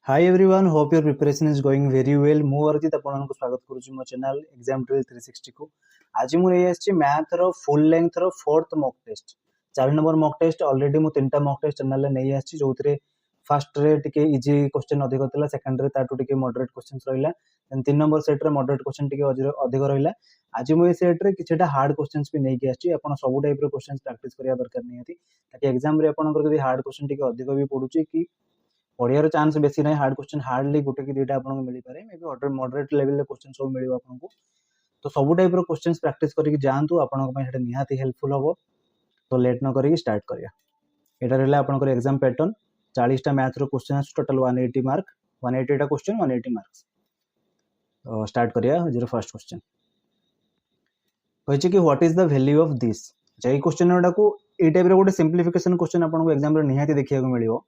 Hi everyone, hope your preparation is going very well. मु अर्जित आपको स्वागत करुच्ची मो चैनल एग्जाम ड्रिल 360 को। आज मुझे आसी मैथ रो फुल लेंथ रो fourth mock test 4 number mock test already मु तीनटा मॉक टेस्ट चैनल रे नहीं आसी जो फर्स्ट रे टिके इजी क्वेश्चन अधिक थिला, सेकंड रे ताटू टिके मॉडरेट क्वेश्चंस रहिला, देन 3 नंबर सेट रे मॉडरेट क्वेश्चन टिके अधिक रहिला। आज मु ए सेट रे किछटा हार्ड क्वेश्चंस भी नहीं के आसी, आपण सब टाइप रो क्वेश्चंस प्रैक्टिस करिया दरकार नहीं आती ताकि एग्जाम रे आपनकर जदी हार्ड क्वेश्चन टिके अधिक भी पडुची कि पढ़ियार चांस बेसी ना। हार्ड क्वेश्चन हार्डली गोटे कि दुईटा आपको मिल पारे, may be moderate level question सब मिल आपको। तो सब टाइप रो क्वेश्चंस प्रैक्टिस करके जातु, आपन निहाती हेल्पफुल हम। तो लेट न करी स्टार्ट करिया। एटा रहला आपनकर एग्जाम पैटर्न 40 टा मैथ रो क्वेश्चन आस, टोटल 180 मार्क, 180 टा क्वेश्चन 180 मार्क्स। तो स्टार्ट करिया। जीरो फर्स्ट क्वेश्चन कहिछि कि what is the value of this. J question एटा को ए टाइप रो गोटे सिंपलीफिकेशन क्वेश्चन आपनको एग्जाम रे निहाती देखिया को मिलियो।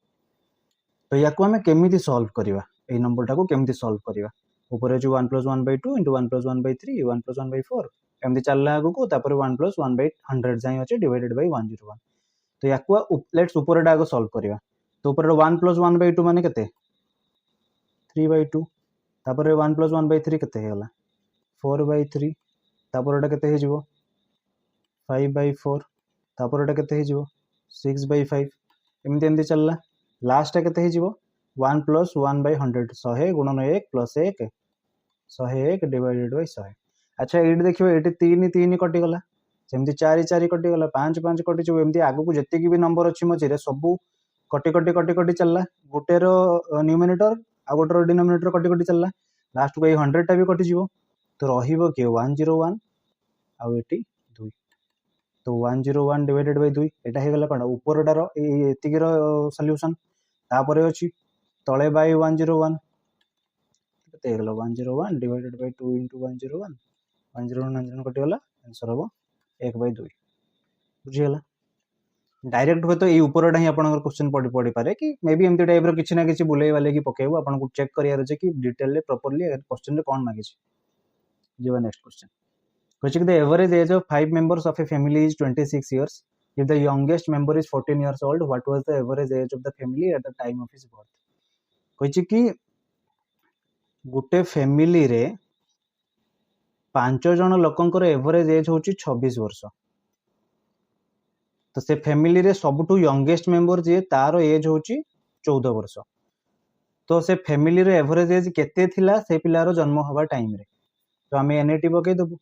तो या को हमें केमिति सॉल्व करिवा, ए नंबर टा को केमिति सॉल्व करिवा। ऊपर जो 1 + 1/2 * 1 + 1/3 1 + 1/4 एमती चलला आगो को, तापर 1 + 1/100 जाई अछि डिवाइडेड बाय 101। तो या को लेट्स ऊपर टा आगो सॉल्व करिवा। तो ऊपर 1 + 1/2 माने केते 3/2, तापर 1 + 1/3 केते हेला 4/3, तापर एटा केते हे जिवो 5/4, तापर एटा केते हे जिवो 6/5। एमती एमती चलला। लास्ट केते हे जिवो 1 + 1/100 100 गुणन 1 + 1 101 डिवाइडेड बाय 100। अच्छा एठी देखियो, एठी 3 3 कटि गला, सेमती 4 4 कटि गला, 5 5 कटि जो एमती आगु को जति की भी नंबर अछि मझिरे सब कटि कटि कटि कटि चलला। गोटे रो न्यूमरेटर आ गोटे रो डिनोमिनेटर कटि कटि चलला। लास्ट को 100 टा भी कटि जिवो। तो रहिबो के 101 आ एठी 2। तो 101 डिवाइडेड बाय 2 एटा हे गला कोन ऊपरटा रो एतिकी रो सॉल्यूशन। तापरे अछि तळे बाय 101 केते हेगला 101 डिवाइडेड बाय 2 * 101 101 101 कटि गला, आंसर हो 1/2। बुझि गला। डायरेक्ट हो तो ए ऊपरटा ही आपनकर क्वेश्चन पड़ी पारे कि मे बी एमती टाइप रो किछि ना किछि बुलेई वाले की पकेबो, आपन को चेक करियार छै कि डिटेल ले प्रॉपर्ली क्वेश्चन रे कोन मागे छै। जीवा नेक्स्ट क्वेश्चन कहिछि कि the average age of 5 members of a family is 26 years. If the youngest member is 14 years old, what was the average age of the family at the time of his birth? कहिछि कि गुटे family रे 5 जन लोकंकर average age होची 26 वर्ष। तो से family रे सबटू youngest member जे तारो as होची 14 वर्ष। तो से फैमिली रे एवरेज एज केते थिला से पिलारो जन्म हवा टाइम रे। तो हमें एनएटी पके दबु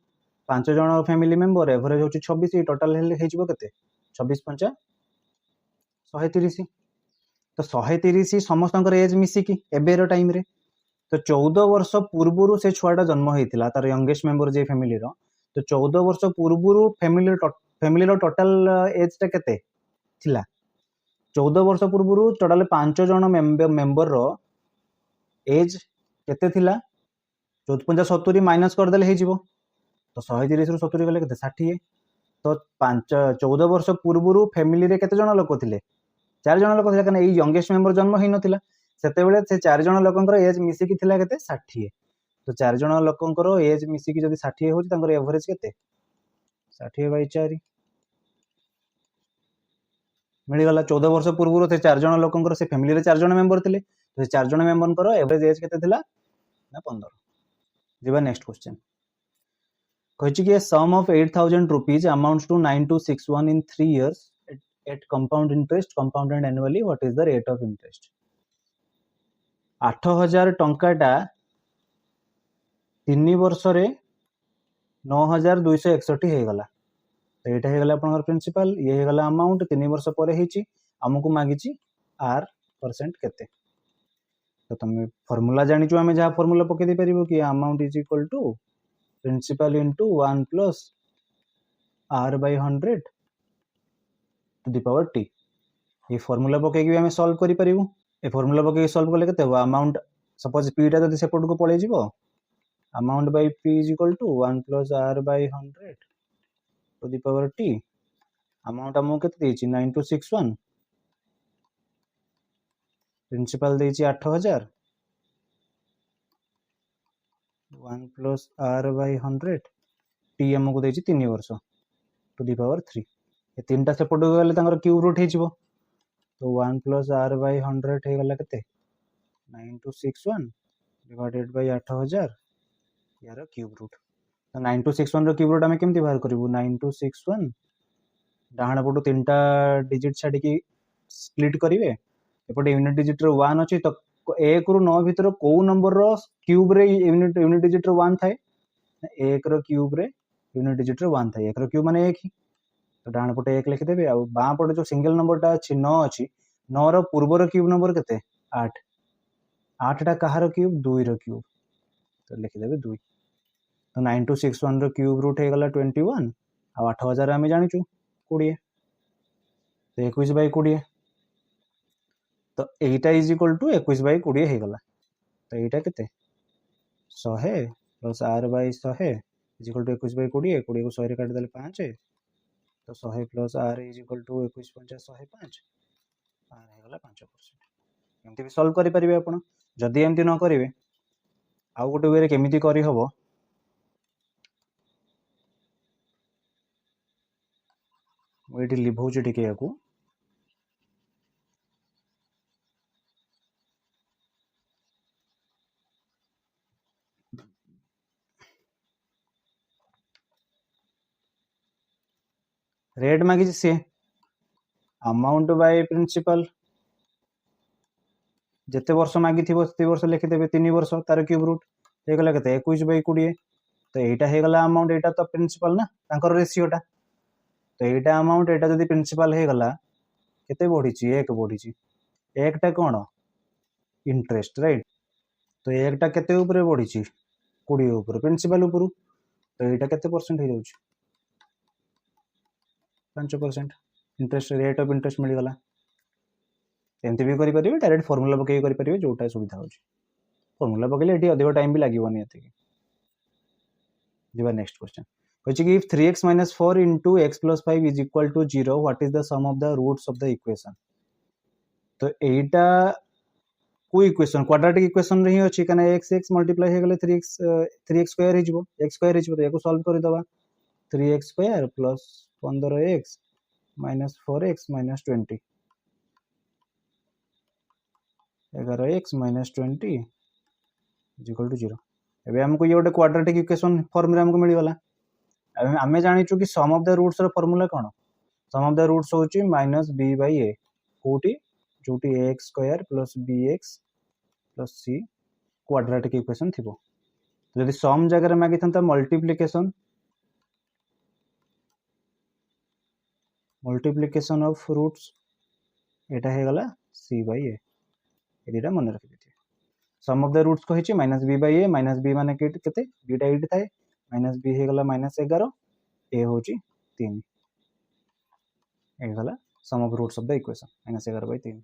5 जन फैमिली मेंबर एवरेज होची 26, टोटल हे जिवो केते 26 * 5 130। तो 130 समस्तंकर एज मिसी की एबेर टाइम रे। तो 14 वर्ष पूर्वरु से छुआटा जन्म होइतिला, तार यंगेस्ट मेंबर जे फैमिली रो। तो 14 वर्ष पूर्वरु फैमिली रो टोटल एज ता केते थिला 14 वर्ष पूर्वरु टोटल 5 जन मेंबर रो एज केते थिला 14 * 70 माइनस कर देले हे जिवो। तो 130 रु 70 गले केते 60। तो 14 वर्ष पूर्वरु फैमिली रे केते जन लोक थिले 4 जन लोक थिले, कारण ए यंगेस्ट मेंबर जन्म हेइ नथिला सेते बेले। से 4 जन लोकंकर एज मिसी की थिला केते 60। तो 4 जन लोकंकर एज मिसी की जदी 60 होची, तांकर एवरेज केते 60/4 मिल गला। 14 वर्ष पूर्वरु से 4 जन लोकंकर से फैमिली रे 4 जन मेंबर थिले, तो 4 जन मेंबरंकर एवरेज एज केते थिला ना 15। जीवा नेक्स्ट क्वेश्चन कहिछि कि sum of 8000 rupees amounts to 9261 in 3 years at compound interest compounded annually. What is the rate of interest? 8000 टंकाटा 3 वर्ष रे 9261 हे गला। तो एटा हे गला आपनकर प्रिंसिपल, ये हे गला अमाउंट 3 वर्ष परे हेची, हमकु मागिची आर परसेंट केते। तो तुम फार्मूला जानि छु, हमें जहा फार्मूला पके दे परिबो कि amount is equal to principal into 1 + r/100 to the power t। ये फार्मूला पके कि हमें सॉल्व करि परिबो। ए फार्मूला पके सॉल्व करले केते हो अमाउंट, सपोज p टा जदी सेपट को पळे जिवो, amount by p is equal to 1 + r/100 to the power t। Amount हमो केते देछि 9261, प्रिंसिपल देछि 8000, 1 + r/100 t हमको देछि 3 वर्ष टू द पावर 3। ए तीनटा सेपट गले तांकर क्यूब रूट हे जिवो। तो 1 + r/100 हे गला केते 9261 डिवाइडेड बाय 8000 यार क्यूब रूट। तो 9261 क्यूब रूट आम केमती बाहर करूँ 9261 डाण पटू 3टा डिजिट छाड़ी स्प्लिट करेंगे एपटे यूनिट डिजिट वन अच्छी तो 1 ରୁ 9 भितर कौ नंबर क्यूब रे यूनिट डिजिट 1 थाए 1 रो क्यूब रे यूनिट डिजिट 1 थाए 1 रो क्यूब माने 1 ही तो डाण पटे 1 लिखिदेवे आ बाँ पटे जो सिंगल नंबर टा अच्छी 9 अच्छी 9 रो पूर्वर क्यूब नंबर केते 8 8 टा कहार क्यूब 2 रो क्यूब तो लिखिदेवे 2 तो 9261 रो क्यूब रूट हो गला 21 आ 8000 आम जानिचु 20 तो 21/20 तो एटा इज इक्वल टू 21/20 हो गला तो एटा केते 100 plus r/100 is equal to 21/20 20 को 100 रे काट देले 5 तो 100 plus r is equal to 21 5 105 r हो गला 5%। एमती भी सॉल्व करि परिबे आपण जदी एमती न करिवे आउ गोटे वे रे केमिति करि हबो एटी लिभौछि टिके याकू रेट मागी सी अमाउंट बाय प्रिंसिपल जिते वर्ष मागी थी से वर्ष लिखिदेवे 3 वर्ष तार क्यूब रूट हो गला केते 21/20 तो एटा हो गला अमाउंट एटा तो प्रिंसिपल ना तांकर रेशियोटा तो एटा अमाउंट एटा जदी प्रिंसिपल हो गला केते बढ़ीची 1 बढ़ीची 1 टा कोन इंटरेस्ट राइट तो 1 टा केते ऊपर बढ़ीची 20 ऊपर प्रिंसिपल ऊपर तो एटा केते परसेंट हो जाउची 5% इंटरेस्ट रेट ऑफ इंटरेस्ट मिल गला एमती भी करि परिबे डायरेक्ट फार्मूला पकई करि परिबे जोटा सुविधा होची फार्मूला पकले एटी अधिक टाइम भी लागिवनी एते दिबा next question which if 3x minus 4 into x plus 5 is equal to 0 what is the sum of the roots of the equation तो एटा को इक्वेशन क्वाड्रेटिक इक्वेशन रे ही अछि कना x x मल्टीप्लाई हे गेले 3x स्क्वायर हे जिवो x स्क्वायर हे जिवो तो याको सॉल्व करि दबा 3x square plus 15x minus 4x minus 20 11x minus 20 is equal to 0 एबे हमको ये गोटे क्वाड्रेटिक इक्वेशन फॉर्म रे हमको मिल गला आमे जानिचु कि सम ऑफ द रूट्स रो फार्मूला कोन सम ऑफ द रूट्स होची माइनस b बाय a कोटी जोटी ax square plus bx plus c quadratic equation थिबो यदि सम जगह रे मागी थंता मल्टीप्लिकेशन ऑफ रूट्स एटा हे गला c बाय a एदिटा मन रखि देथिए सम ऑफ द रूट्स कहिछि minus b by a minus b माने केते b टा 8 थाए माइनस b हे गला माइनस 11 a होची 3 हे गला sum of roots of the equation minus 11/3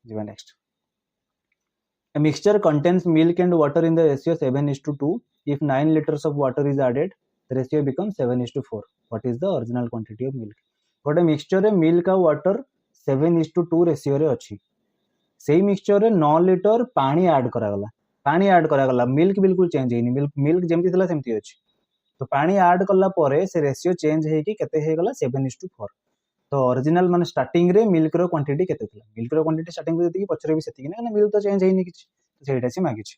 जीवा next A mixture contains milk and water in the ratio 7:2. If 9 liters of water is added, the ratio becomes 7:4. What is the original quantity of milk? गोटे mixture रे milk आ water 7:2 ratio रे अछि सेही mixture रे 9 litre पानी add करागला milk बिल्कुल change हेनी milk जेमती थिला सेमती अछि तो पानी ऐड कला परे से रेशियो चेंज हेकी केते हे गला 7:4 तो ओरिजिनल माने स्टार्टिंग रे मिल्क रो क्वांटिटी केते थिला मिल्क रो क्वांटिटी स्टार्टिंग रे जति पछरे भी सेति ना मिल्क तो चेंज हेनी किछ तो सेटा से मागी छी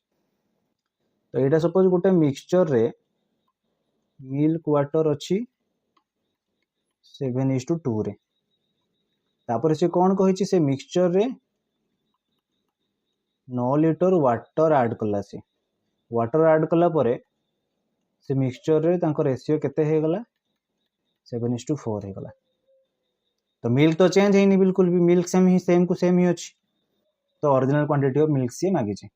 तो एटा सपोज गोटे मिक्सचर रे मिल्क वाटर अछि 7:2 रे तापर से कोन कहि छी से मिक्सचर रे 9 लिटर वाटर ऐड कला से वाटर ऐड कला परे से मिक्सचर रे तांको रेशियो केते हे गला 7:4 हे गला तो मिल्क तो चेंज हेनी बिल्कुल भी मिल्क सेम ही अछि तो ओरिजिनल क्वांटिटी ऑफ मिल्क से मागी छी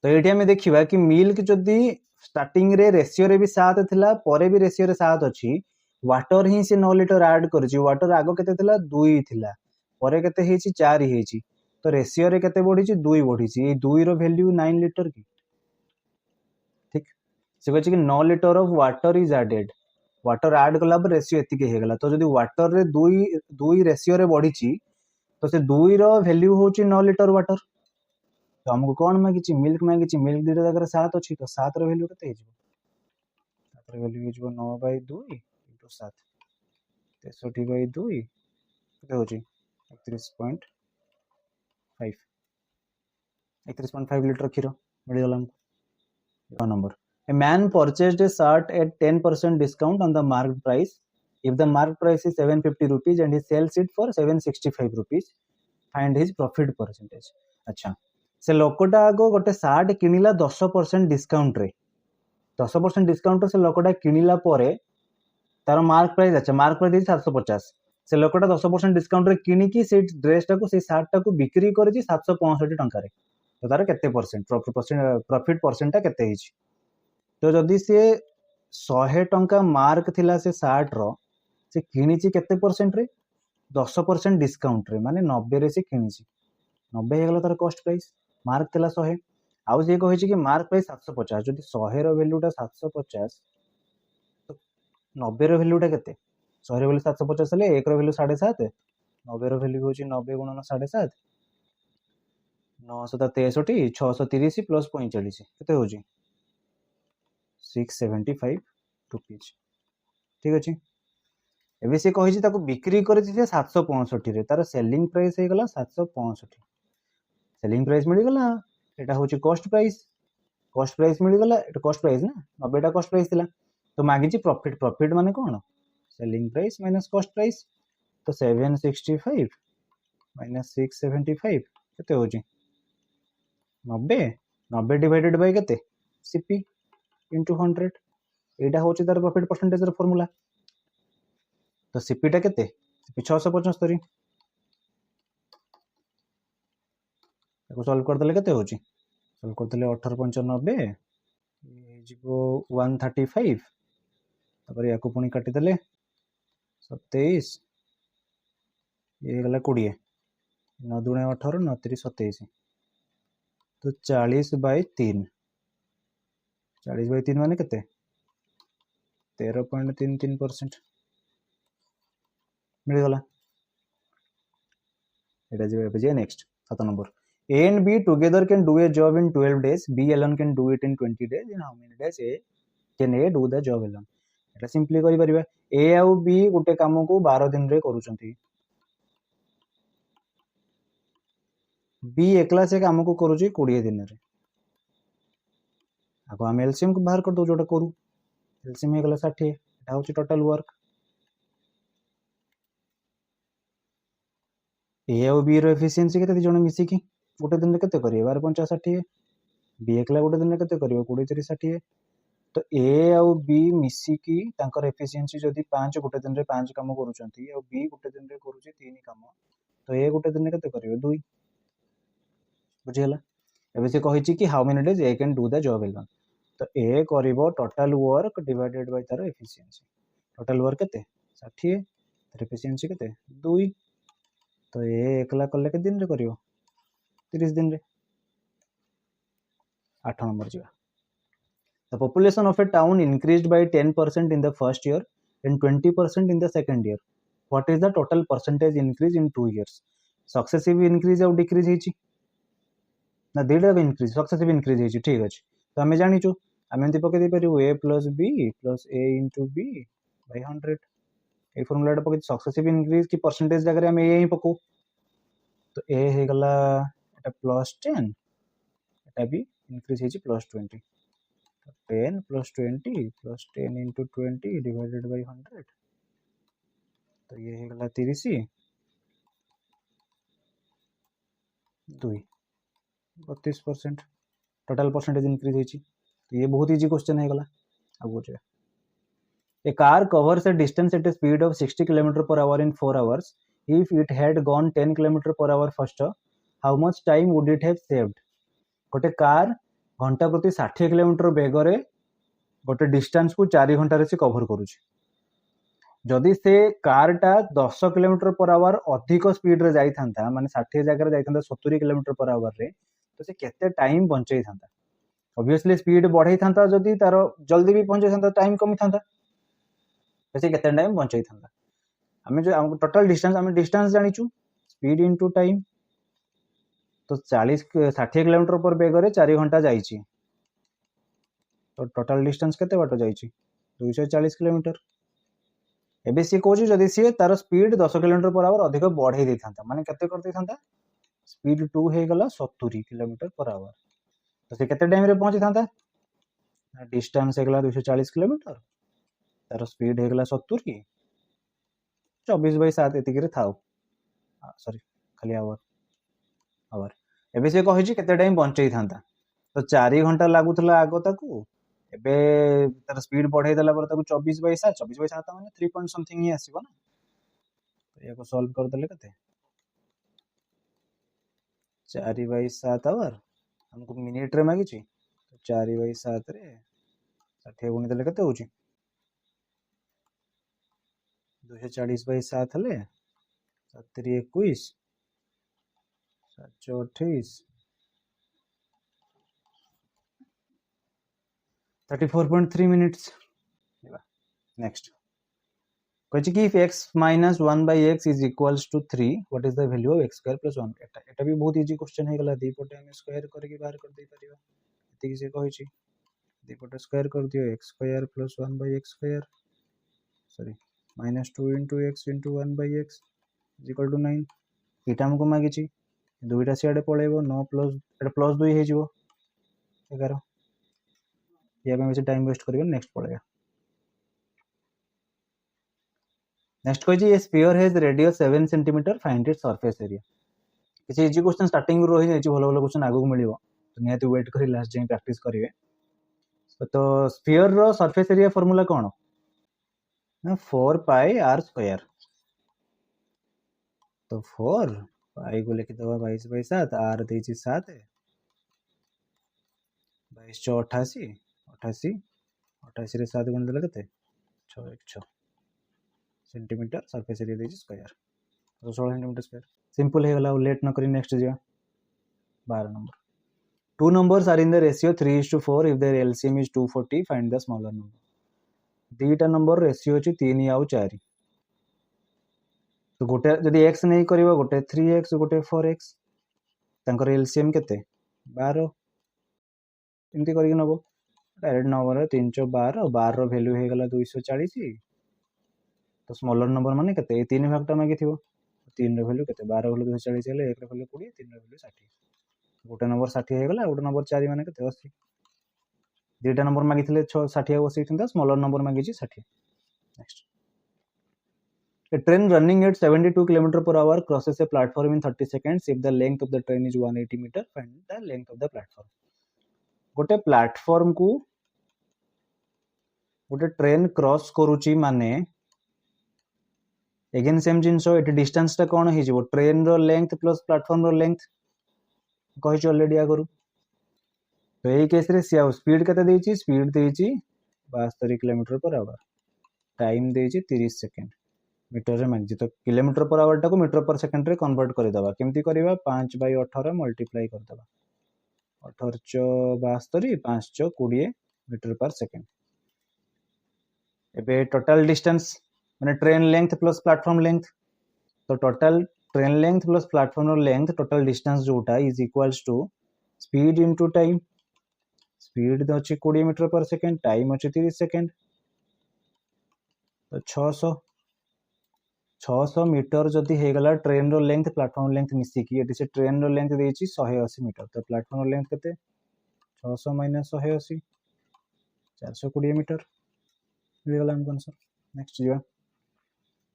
तो एठी हमें देखिबा कि मिल्क जदी स्टार्टिंग रे रेशियो रे भी 7 थिला परे भी रेशियो रे 7 अछि वाटर ही से 9 लिटर ऐड करछि वाटर आगो केते थिला 2 थिला परे केते हेछि 4 हेछि तो रेशियो रे केते बढ़िछि 2 बढ़िछि ए 2 रो वैल्यू 9 लिटर की ठीक से कहछि कि 9 litre of water is added water add कला पर रेशियो एति के हे गला तो जदी वाटर रे 2 रेशियो रे बढ़िछि तो से 2 रो वैल्यू होछि 9 लिटर वाटर तो हमको कौन मागिछि मिल्क दीटा जगह 7 अछि तो 7 रो वैल्यू केते हेजिवो 7 रो वैल्यू हेजिवो 9/2 * 7 63/2 केते होछि 31.5 31.5 लीटर क्षीर मिलगला हमको number a man purchased A shirt eight 10% discount on the mark price if the mark price is 750 rupees and he sells it for 765 rupees find his profit percentage अच्छा से लोकटा आगो गोटे short किनिला 10% discount रे 10% discount से लोकटा किनिला परे तार mark price अच्छा mark price 750 से लोकटा 10% डिस्काउंट रे किनिकी से ड्रेस टाको से शार्ट टाको बिक्री करछि 765 टंका रे तो तार केते परसेंट प्रॉफिट परसेंट टा केते हिची तो जदी से 100 टंका मार्क थिला से शार्ट रो से किनिछि केते परसेंट रे 10% डिस्काउंट रे माने 90 रे से किनिछि 90 हे गला तार कॉस्ट प्राइस मार्क थिला 100 आउ जे कहिछि कि मार्क प्राइस 750 जदी 100 रो वैल्यूटा 750 तो 90 रो वैल्यूटा केते 100 रो वैल्यू 750 ले 1 रो वैल्यू 7.5 90 रो वैल्यू होछि 90 गुणन 7.5 963 630 प्लस 45 केते होछि 675 रुपीज ठीक अछि एबे से कहि ताको बिक्री करछि जे 765 रे तार सेलिंग प्राइस हे गला 765 सेलिंग प्राइस मिल गला एटा होछि कॉस्ट प्राइस मिल गला एटा कॉस्ट प्राइस ना 90 टा कॉस्ट प्राइस थिला तो मागिछि प्रॉफिट माने कोन selling price minus cost price तो 765 माइनस 675 केते होछि 90 डिवाइडेड बाय केते सीपी इनटू 100 एटा होछि तार प्रॉफिट परसेंटेज रो फार्मूला तो सीपी टा केते सीपी 675 ताको सॉल्व कर देले केते होची सॉल्व कर देले 1895 ये जीवो 135 तापर याको पुनी काटी देले 27 ये गला 20 9 दुणे 18 9 3 27 तो 40/3 40/3 माने केते 13.33% मिल गला एटा जे next 7 number A and B together can do a job in 12 days. B alone can do it in 20 days. In how many days can A do the job alone? Etah simply करि परिबा A आउ B गोटे काम को 12 दिन रे करूचंती B एकला से काम को करूची 20 दिन रे आको हम एलसीएम को बाहर कर दो जोटा करू एलसीएम हे गला 60 एटा होची टोटल वर्क A आउ B रो एफिशिएंसी केते जण मिसी की गोटे दिन केते करिए 12 60 बी एकला गोटे दिन केते करियो 20 30 60 तो ए आउ बी मिसी की तांकर एफिशिएंसी जदी 5 गोटे दिन रे 5 काम करूचंती और बी गोटे दिन रे करूची 3 काम तो ए गोटे दिन केते करियो 2 बुझियला एबे से कहिची कि how many days A can do the job alone तो ए करिवो टोटल वर्क डिवाइडेड बाय तार एफिशिएंसी टोटल वर्क केते 60 तार एफिशिएंसी केते 2 तो ए एकला कले के दिन रे करियो 30 दिन रे 8 नंबर जीवा The population of a town increased by 10% in the first year and 20% in the second year. What is the total percentage increase in 2 years? Successive increase or decrease ହେଇଛି ना देडा increase successive increase ହେଇଛି ठीक अछि तो हमें जानिଛୁ ଆମେ एंती पके दे परियो a plus b plus a into b by 100 A formula टा पके successive increase की परसेंटेज जगह हम ए ही पको तो a हे गला एटा +10 एटा भी increase ହେଇଛି +20 10 plus 20 plus 10 into 20 divided by 100 तो ये है गला 30 2 32% टोटल परसेंटेज इंक्रीज होची तो ये बहुत इजी क्वेश्चन है गला अब बुझे a car covers a distance at a speed of 60 km/h in 4 hours if it had gone 10 km/h faster how much time would it have saved गोटे कार घंटा प्रति 60 किलोमीटर बेग रे गोटे डिस्टेंस को 4 घंटा रे से कवर करूची जदि से कारटा 10 km/h अधिक स्पीड रे जाई थांता माने 60 जगह रे जाई थांता 70 km/h रे तो से केते टाइम बंचई थांता ऑब्वियसली स्पीड बढ़ई थांता जदि तार जल्दी भी पहुंचे थांता टाइम कमी थांता तो से केते टाइम बंचई थांता हमें जो हम टोटल डिस्टेंस हमें डिस्टेंस जानिचू स्पीड इनटू टाइम तो 60 किलोमीटर पर बेग रे 4 घंटा जाईची तो टोटल डिस्टेंस केते बाटो जाईची 240 किलोमीटर एबे सी कोची जदी सी तार स्पीड 10 km/h अधिक बढ़ई दै थांता माने केते कर दै थांता स्पीड 2 हे गला 70 किलोमीटर पर आवर तो से केते टाइम रे पहुंची थांता डिस्टेंस हे गला 240 किलोमीटर तार स्पीड हे गला 70 24/7 एतिक रे थाउ सॉरी खाली आवर आवर एबे से कहि केते टाइम बंचई थांता तो 4 घंटा लागुथला आगो ताकू एबे तार स्पीड बढ़ाई देला पर ताकू 24/7 माने 3 पॉइंट समथिंग ही आसीबो ना तो याको सॉल्व कर देले कते 4/7 आवर हमको मिनिट रे मागी छी तो 4/7 रे 60 गुणी देले कते होची 240/7 हले 7/21 7/28 34.3 minutes next question कि if x minus 1 by x is equals to 3 what is the value of x square plus 1 एटा भी बहुत इजी क्वेश्चन है गला दी पटे हम स्क्वायर करके बाहर कर दे परियो एति से कहि छी दी पटे स्क्वायर कर दियो x square plus 1 by x square sorry minus 2 into x into 1 by x is equal to 9 एटा हमको मागी छी दुईटा सियाडे पळेबो 9 प्लस एटा प्लस 2 हे जिवो 11 या में टाइम वेस्ट करियो नेक्स्ट पळेगा नेक्स्ट कहि ए sphere has radius 7 centimetre find its surface area किसी इजी क्वेश्चन स्टार्टिंग रो रही भलो भलो क्वेश्चन आगु मिलियो तो निहाती वेट करी लास्ट जाय प्रैक्टिस करिवे तो स्फीयर रो सरफेस एरिया फार्मूला कोन ना 4 पाई r स्क्वायर तो 4 पाई को लिखि दवा 22/7 r देछि 7 22 88 88 88 रे 7 गुण देले कते 6 सेंटीमीटर सरफेस एरिया देछि स्क्वायर तो 16 सेंटीमीटर स्क्वायर सिंपल है गला लेट न करी नेक्स्ट जिया 12 number two numbers are in the ratio 3:4 if their LCM is 240 find the smaller number दीटा नंबर रेशियो अछि 3 आउ 4 तो गोटे जदि x नहीं करिवो गोटे 3x गोटे 4x तांकर एलसीएम केते 12 इनती करिक नबो डायरेक्ट नंबर 312 12 रो वैल्यू हे गला 240 तो स्मॉलर नंबर माने केते ए तीन भागटा मागी थिबो 3 रो वैल्यू केते 12 वैल्यू 240 हेले 1 रो वैल्यू 20 3 रो वैल्यू 60 गोटे नंबर 60 हे गला गोटे नंबर 4 माने केते 80 दीटा नंबर मागी थिले 60 80 थिंदा स्मॉलर नंबर मागी छी 60 next A train running at 72 km per hour crosses a platform in 30 seconds. If the length of the train is 180 meter, find the length of the platform. गोटे platform को गोटे train cross करूची माने again same जिंस eighty distance टा कोन हे जिवो train रो length plus platform रो length कहि छ already आगरु तो एई केस रे सिया स्पीड कते देछि स्पीड देछि 72 किलोमीटर पर आवर टाइम देछि 30 सेकंड मीटर रे मांगछि तो किलोमीटर पर आवर टा को मीटर पर सेकंड रे कन्वर्ट करि दबा केमती करबा 5/18 मल्टीप्लाई कर दबा 18/72 5/20 मीटर पर सेकंड एबे टोटल डिस्टेंस माने train length plus platform length तो total train length plus platform length total distance जोटा is equals to speed into time speed अछि 20 मीटर पर सेकंड टाइम अछि 30 सेकंड तो 600 metre जदि हे गला train रो length platform length मिसी की एटी से ट्रेन रो लेंथ देछि 180 मीटर तो प्लेटफॉर्म लेंथ केते 600 माइनस 180 420 मीटर ये गला हम आंसर नेक्स्ट जीवा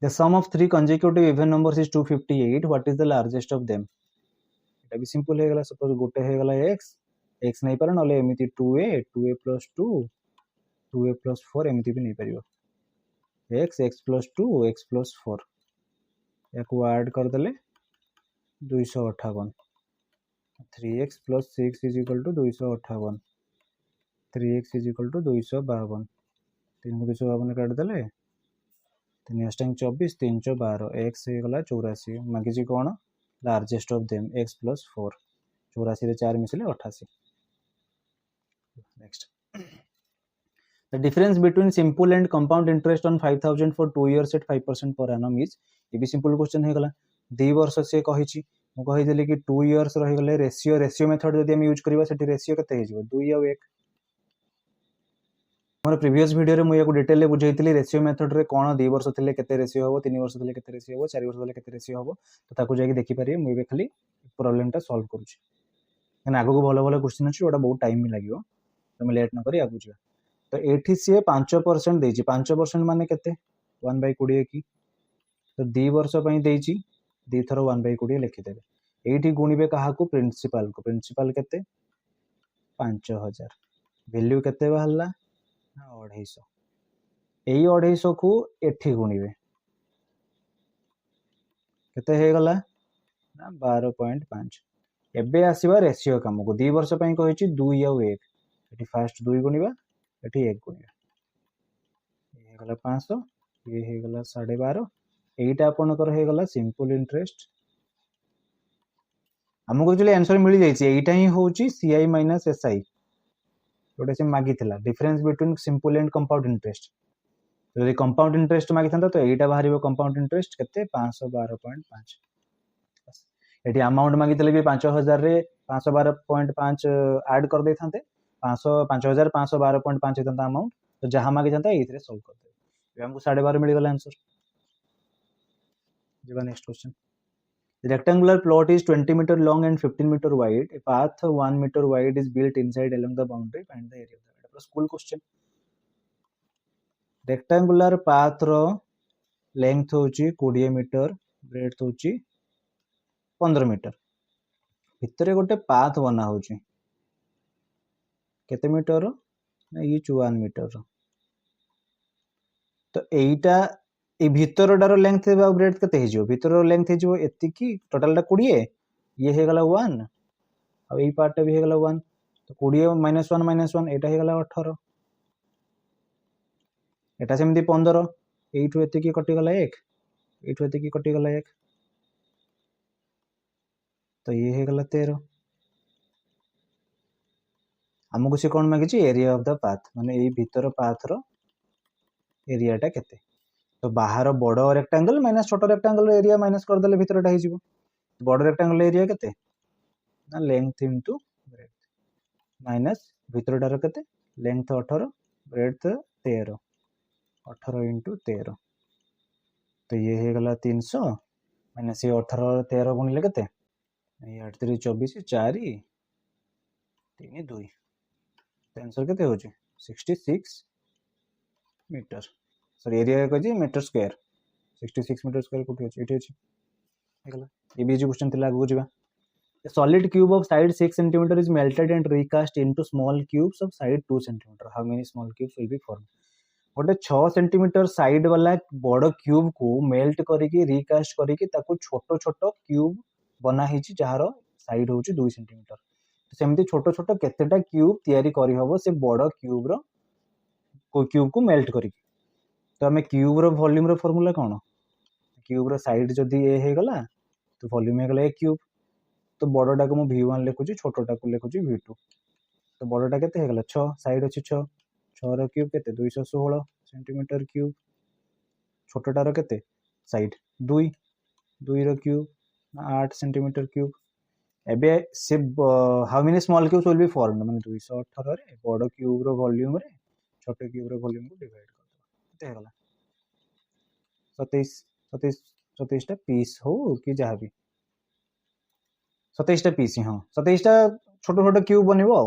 The sum of three consecutive even numbers is 258. What is the largest of them? এটা भी simple है गला suppose गोटे है गला x नहीं पर नले एमिति 2a plus 2 2a plus 4 एमिति भी नहीं परियो x plus 2 x plus 4 याको ऐड कर देले 258 3x plus 6 is equal to 258 3x is equal to 252 3 को 252 काट देले 3 24 3 12 x हे गला 84 मागी जी कोन largest of them x plus 4 84 रे 4 मिसले 88 next The difference between simple and compound interest on 5000 for 2 years at 5% per annum is ये भी सिंपल क्वेश्चन हे गला 2 वर्ष से कहि छी मु कहि देली कि 2 इयर्स रहि गले रेशियो मेथड जदि हम यूज करबा सेठी रेशियो कते हे जिवो 2 और 1 मोर प्रीवियस वीडियो रे मुझे डिटेल बुझाई रेशियो मेथड रे कौन 2 वर्ष थे केते रेशियो हम 3 वर्ष थे केते रेशियो हम 4 वर्ष थे केते रेशियो हम तो ताकू जाके देखि पारे मुझे खाली प्रॉब्लम टा सॉल्व करूची आगे को भल भल क्वेश्चन अच्छी गोटा बहुत टाइम भी लगे तुम लेट न करी आगू जा तो ये सी 5% देछि 5% माने केते 1/20 की तो 2 वर्ष देछि 2 थर 1/20 लिखिदेवे ये गुणिबे कहा को प्रिंसिपल केते 5000 वैल्यू केते बाहरला 250 यही 250 को एठी गुणिबे केते हे गला ना 12.5 एबे आसीबा रेशियो काम को 2 वर्ष पई कहिछि 2 और 1 एठी फास्ट 2 गुणिबा एठी 1 गुणिबा ये गला 500 ये हे गला 12.5 एटा आपनकर हे गला सिंपल इंटरेस्ट हमको एक्चुअली आंसर मिल जाइए एटा ही होची सीआई माइनस एसआई जोटा से मागी थिला difference between simple and compound interest यदि कंपाउंड इंटरेस्ट मागी था तो एटा बाहर कंपाउंड इंटरेस्ट केते 512.5 एटी अमाउंट मागी थिले भी 5000 रे 512.5 ऐड कर दे थांते 5512.5 हेता अमाउंट तो जहां मागी था एथरे सॉल्व कर दे हमको 12.5 मिल गला आंसर जीवा next question The rectangular plot is 20 meter long and 15 meter wide. A path 1 meter wide is built inside along the boundary. Find the area of the path. School question. Rectangular path ro length होची 20 metre breadth होची 15 metre भितरे गोटे path बना होची केते metre ना ये 54 metre तो एटा ए भितरटार लेंथ ब्रेड केते हेजियो भितर लेंथ हेजियो एतिकी टोटलटा 20 ये हे गला 1 अब एई पार्टटा भी हे गला 1 तो 20 - 1 - 1 एटा हे गला 18 एटा सेमती 15 एइठु एतिकी कटि गला 1 एइठु एतिकी कटि गला 1 तो ये हे गला 13 हमको से कोन मागिछि एरिया ऑफ द पाथ माने एई भितर पाथ रो एरियाटा केते तो बाहर बड़ रेक्टांगल माइनस छोट रेक्टांगल एरिया माइनस कर देले भितरटा हे जिवो बड़ रेक्टांगल एरिया केते ना लेंथ इनटू ब्रेड्थ माइनस भितरटार केते लेंथ 18 ब्रेड्थ 13 18 इनटू 13 तो ये हे गला 300 माइनस ये 18 13 गुणिले केते ये 8 3 24 4 3 2 तो आंसर केते होची 66 मीटर सॉरी एरिया कजी मीटर स्क्वायर 66 मीटर स्क्वायर कोठी अछि एठी अछि हेगला ए बी जी क्वेश्चन थिला आगु जिबा A solid cube of side 6 cm is melted and recast into small cubes of side 2 cm. How many small cubes will be formed? गोटे 6 cm side वाला बड़ क्यूब को मेल्ट करिकी recast करिकी ताको छोटो छोटो क्यूब बना हिची जहार साइड होची 2 cm. सेमती छोटो छोटो केतेटा क्यूब तयारी करी हबो से बड़ क्यूब को मेल्ट करिकी तो हमें क्यूब रो वॉल्यूम रो फार्मूला कोन क्यूब रो साइड जदी ए हे गला तो वॉल्यूम हे गला ए क्यूब तो बड़टा को मु v1 लिखुची छोटटा को लिखुची v2 तो बड़टा केते हे गला 6 साइड अछि 6 6 रो क्यूब केते 216 सेंटीमीटर क्यूब छोटटा रो केते साइड 2 2 रो क्यूब 8 सेंटीमीटर क्यूब एबे से how many small cubes will be formed माने 218 रे बड़ क्यूब रो वॉल्यूम रे छोटे क्यूब रो वॉल्यूम को डिवाइड कर गला 27 टा पीस हो कि जहाँ भी 27 टा पीस हाँ 27 टा छोट छोट क्यूब बनइबो आ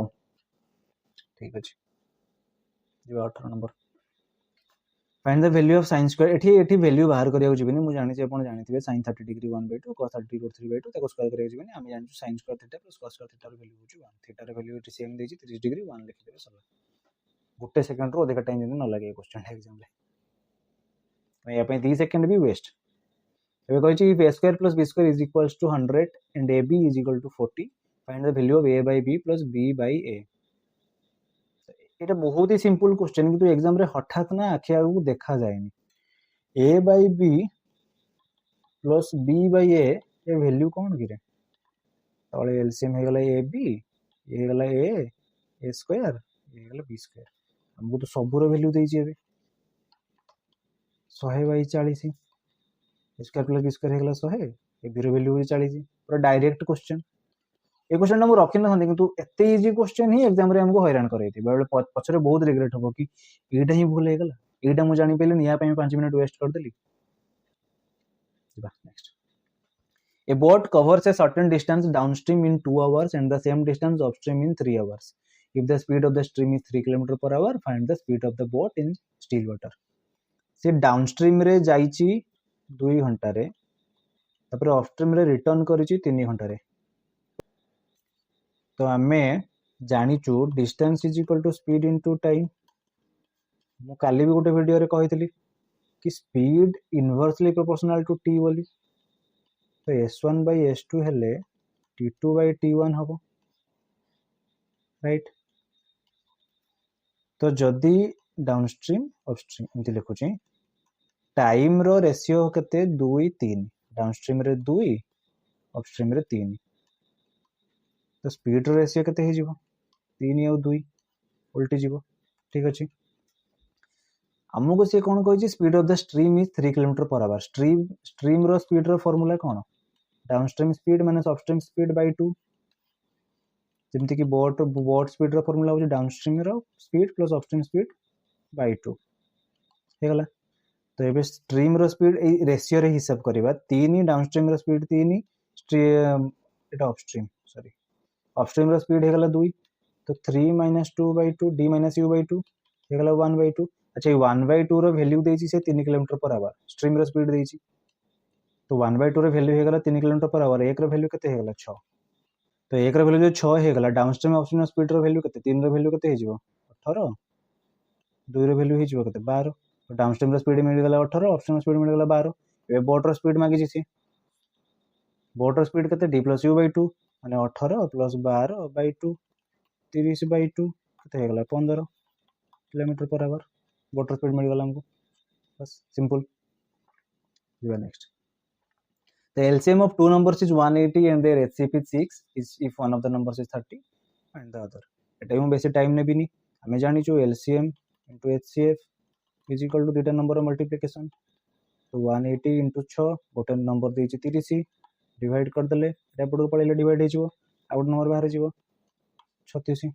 ठीक अछि जे 18 number find the value of sin square एठी वैल्यू बाहर करिया जिबिनी मु जानि जे अपन जानिथिबे sin 30 डिग्री 1/2 cos 30 डिग्री 3/2 ताको स्क्वायर करिया जिबिनी हम जानि sin square theta plus cos square theta रो वैल्यू होची 1 थीटा रो वैल्यू एठी सेम देछि 30 डिग्री 1 लिखि देबे सब गुटे सेकंड रो अधिक टाइम न लगे क्वेश्चन एग्जाम ले मैं यहाँ पे 3 सेकंड भी वेस्ट एबे कहै छी if a square plus b square is equals to 100 and ab is equal to 40 find the value of a by b plus b by a एटा बहुत ही सिंपल क्वेश्चन किंतु एग्जाम रे हठात ना आखि आगु देखा जायनी a by b plus b by a ए वैल्यू कोन गिरे तळे एलसीएम हे गला ab ये गला a स्क्वायर ये गला b स्क्वायर हमको तो सब रो वैल्यू देई जेबे 100/40 स्क्वायर प्लस बी स्क्वायर हेगला 100 ए बी रो वैल्यू 40 पूरा डायरेक्ट क्वेश्चन ए क्वेश्चन मु रखी न किंतु एते इजी क्वेश्चन ही एग्जाम रे हमको हैरान करैथि बेले पछरे बहुत रिग्रेट हो कि एटा ही भूल हे गेला एटा मु जानि पेले निया पे 5 मिनिट वेस्ट कर देली next A boat covers a certain distance downstream in 2 hours and the same distance upstream in 3 hours. If the speed of the stream is 3 km per hour, find the speed of the boat in still water. से downstream रे जाइची 2 घंटा रे तापर upstream रे return करिची 3 घंटा रे तो आमे जानिचु distance is equal to speed into time मु काली भी गोटे वीडियो रे कहितली कि speed inversely proportional to t बोली तो s1 by s2 हेले t2 by t1 हबो राइट तो जदी downstream upstream एंती लिखुची time row ratio केते 2 3 डाउनस्ट्रीम रे 2 अपस्ट्रीम रे 3 तो स्पीड रो रेशियो केते हे जीवो 3 और 2 उल्टी जीवो ठीक अछि हमको से कोन कहै छी speed of the stream is 3 kilometre per hour stream रो स्पीड रो फार्मूला कोन downstream speed minus upstream speed by 2 जेमति कि बोट स्पीड रो फार्मूला हो डाउनस्ट्रीम रो speed plus upstream speed by 2 हे गला तो एबे स्ट्रीम रो स्पीड ए रेशियो रे हिसाब करबा 3 डाउनस्ट्रीम रो स्पीड 3 एटा अपस्ट्रीम सॉरी अपस्ट्रीम रो स्पीड हे गला 2 तो 3 - 2 by 2 d - u by 2 हे गला 1 by 2 अच्छा 1 by 2 रो वैल्यू देछि से 3 किलोमीटर पर आवर स्ट्रीम रो स्पीड देछि तो 1 by 2 रो वैल्यू हे गला 3 किलोमीटर पर आवर एक रो वैल्यू केते हे गला 6 तो एक रो वैल्यू जो 6 हे गला डाउनस्ट्रीम अपस्ट्रीम स्पीड रो वैल्यू केते 3 रो वैल्यू केते हे जिवो 18 2 रो वैल्यू हे जिवो केते 12 तो डाउनस्ट्रीम रो स्पीड मिल गला 18 अपस्ट्रीम स्पीड मिल गला 12 ए बोट रो स्पीड मागी छी बोट रो स्पीड केते d + u by 2 माने 18 + 12 by 2 30 by 2 केते हे गला 15 किलोमीटर पर आवर बोट रो स्पीड मिल गला हमको बस simple you next the LCM of two numbers is 180 and their HCF is 6 is if one of the numbers is 30 and the other एटा हम बेसी time ने बिनी हमें जानी छु LCM into HCF is equal to दुटा नंबर मल्टीप्लिकेशन तो 180 into 6 गोटे number देछि 30 डिवाइड कर देले एटा पडो पळेले डिवाइड हे जिवो आउट नंबर बाहर जिवो 36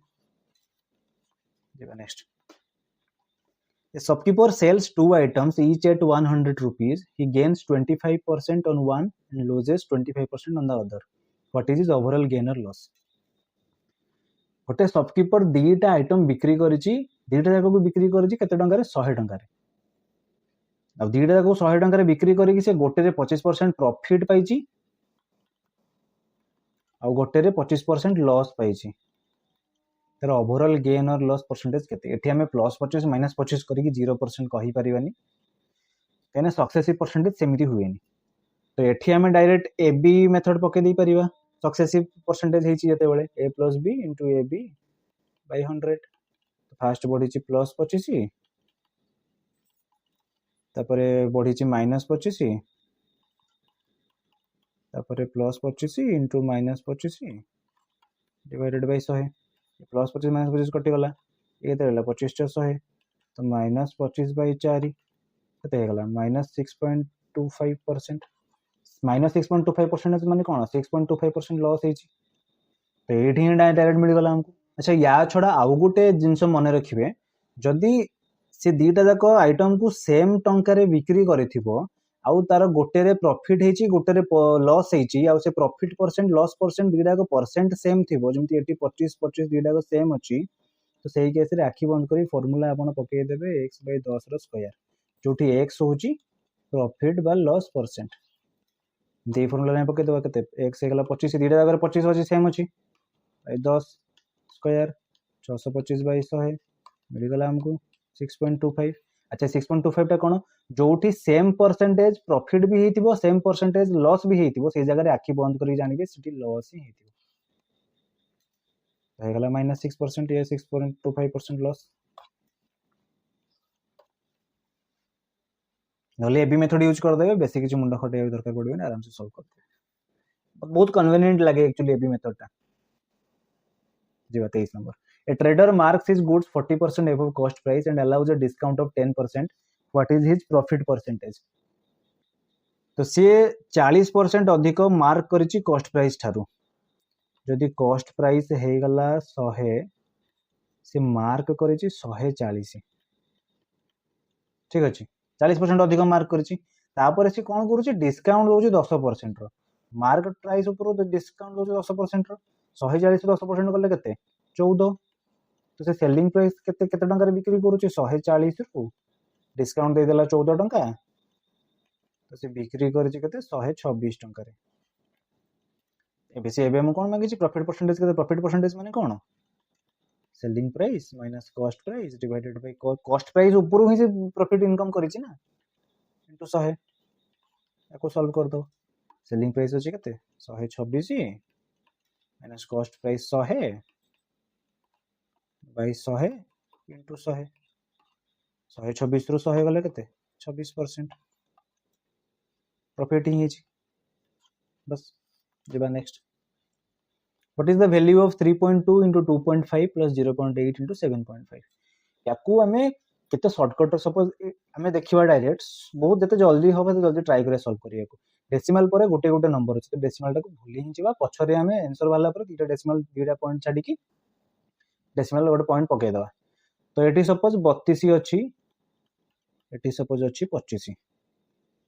जेबा next A shopkeeper sells 2 items each at 100 rupees. He gains 25% on one and loses 25% on the other. What is his overall gain or loss? गोटे शॉपकीपर दीटा आइटम बिक्री करिछि दीटा जाको को बिक्री करिछि केते टंका रे 100 टंका रे अब दीटा जाको 100 टंका रे बिक्री करिकि से गोटे रे 25% प्रॉफिट पाइछि आ गोटे रे 25% लॉस पाइछि तर ओवरऑल गेन और लॉस परसेंटेज केते एठी हमें +25 -25 करिकि 0% कहि परिबानी केने सक्सेसिव परसेंटेज सेमिति हुएनी तो एठी हमें डायरेक्ट AB मेथड पके दै परिबा सक्सेसिव परसेंटेज हेछि जते बेले A + B * AB by 100 तो फास्ट बढ़ी छि +25 तापरे बढ़ी छि -25 तापरे +25 * -25 डिवाइडेड बाय 100 +25 - 25 कटि गला ये तो 25 100 तो -25 by 4 केते हे गला -6.25% -6.25% माने कोन 6.25% लॉस हे छि तो एठी ही डायरेक्ट मिल गला हमको अच्छा या छोड़ा आउ गुटे जिंस मने रखिबे जदी से दीटा जाको आइटम को सेम टंका रे बिक्री करथिबो आउ तार गोटे रे प्रॉफिट हेछि गोटे रे लॉस हेछि आउ से प्रॉफिट परसेंट लॉस परसेंट दीटा को परसेंट सेम थिबो जेमति एटी 25 25 दीटा को सेम अछि तो सही केस रे आखी बंद करी फार्मूला आपण पके देबे x / 10 रो स्क्वायर जोठी x होछि प्रॉफिट बा लॉस परसेंट दे फार्मूला ने पके देबा केते x हे गला 25 दीटा जागर 25 होछि सेम अछि 10 स्क्वायर 625 by 100 मिल गला हमको 6.25 अच्छा 6.25 टा कोन जोठी सेम परसेंटेज प्रॉफिट भी हेतिबो सेम परसेंटेज लॉस भी हेतिबो से जगह रे आखी बंद करी जानिबे सिटी लॉस ही हेतिबो हे गला -6% या 6.25% लॉस नले एबी मेथड यूज कर देबे बेसिक किछ मुंडा खटे दरकार पड़बे ना आराम से सॉल्व कर देबे बहुत कन्वीनियंट लागे एक्चुअली एबी मेथड टा जी 23 number A trader marks his goods 40% above cost price and allows a discount of 10%. What is his profit percentage? तो सी 40% अधिक मार्क करिछि कॉस्ट प्राइस ठारू जदि कॉस्ट प्राइस हे गला 100 से मार्क करिछि 140 ठीक अच्छे 40% अधिक मार्क करिछि तापर से कौन करुच्ची डिस्काउंट दौर 10% मार्केट प्राइस ऊपर डिस्काउंट दौर 10% 140 10% कले केते 14 तो से सेलिंग प्राइस केते केते टंका बिक्री करुच्ची 140 रु डिस्काउंट दे देला 14 टंका तो से बिक्री करिछि केते 126 टंका रे एबे से एबे हम कोन मागिछि प्रॉफिट परसेंटेज केते प्रॉफिट परसेंटेज माने कोन selling price minus cost price divided by cost price ऊपर ही से प्रॉफिट इनकम करिछि ना इनटू 100 याको सॉल्व कर दो सेलिंग प्राइस अछि केते 126 minus cost price 100 by 100 into 100 126 रु 100 गले केते 26% प्रॉफिट ही अछि बस जेबा next What is the value of 3.2 into 2.5 plus 0.8 into 7.5 याकू हमें केते शॉर्टकट सपोज हमें देखिबा डायरेक्ट बहुत जते जल्दी होबे तो जल्दी ट्राई करे सॉल्व करिया को डेसिमल पर गोटे गोटे नंबर अछि तो डेसिमल टा को भूली ही जिबा पछरे हमें आंसर वाला पर दुटा डेसिमल दुटा पॉइंट छाडी की डेसिमल गोटे पॉइंट पके दवा तो एटी सपोज 32 अछि एटी सपोज अछि 25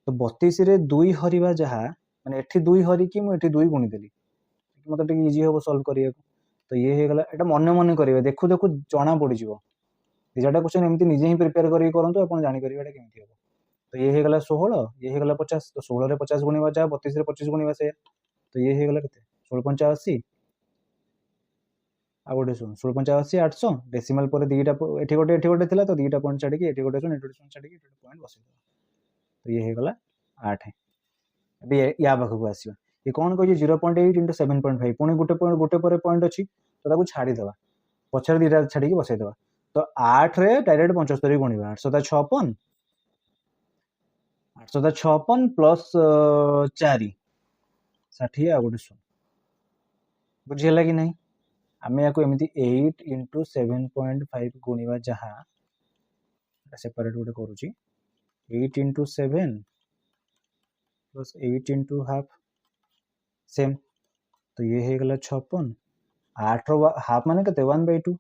तो 32 रे 2 हरिबा जहा माने एठी 2 हरि की मु एठी 2 गुणी देली मतलब टिक इजी हो सॉल्व करिया को तो ये हे गला एटा मन मन करिवे देखु देखु जणा पड़ी जिवो दिजाटा क्वेश्चन एमती निजे ही प्रिपेयर करी करंतु अपन जानि करिवे एटा केमती हो तो ये हे गला 16 ये हे गला 50 तो 16 रे 50 गुणीबा जा 32 रे 25 गुणीबा से तो ये हे गला केते 1685 आ गोटे सुन 1685 800 डेसिमल पर दीटा एठी गोटे थिला तो दीटा पॉइंट छाडी की एठी गोटे सुन एठी गोटे छाडी की एठी पॉइंट बसै तो ये हे गला 8 है अभी या बाखु आसीबा ये कौन कह 0.8 इंटू 7.5 पुणी गोटे पर पॉइंट अच्छी तो ताको छाड़ी देवा पछर दीटा छाड़ी बसई देवा तो 8 रे डायरेक्ट 75 गुणिबा 856 856 प्लस 4 60 आ गोटे सुन बुझिला कि नहीं आमे याको एमिति 8 इंटू 7.5 गुणिबा जहा सेपरेट गोटे करूची 8 into 7 plus 8 into half same तो ये हे गला 56 8 रो हाफ माने कते 1/2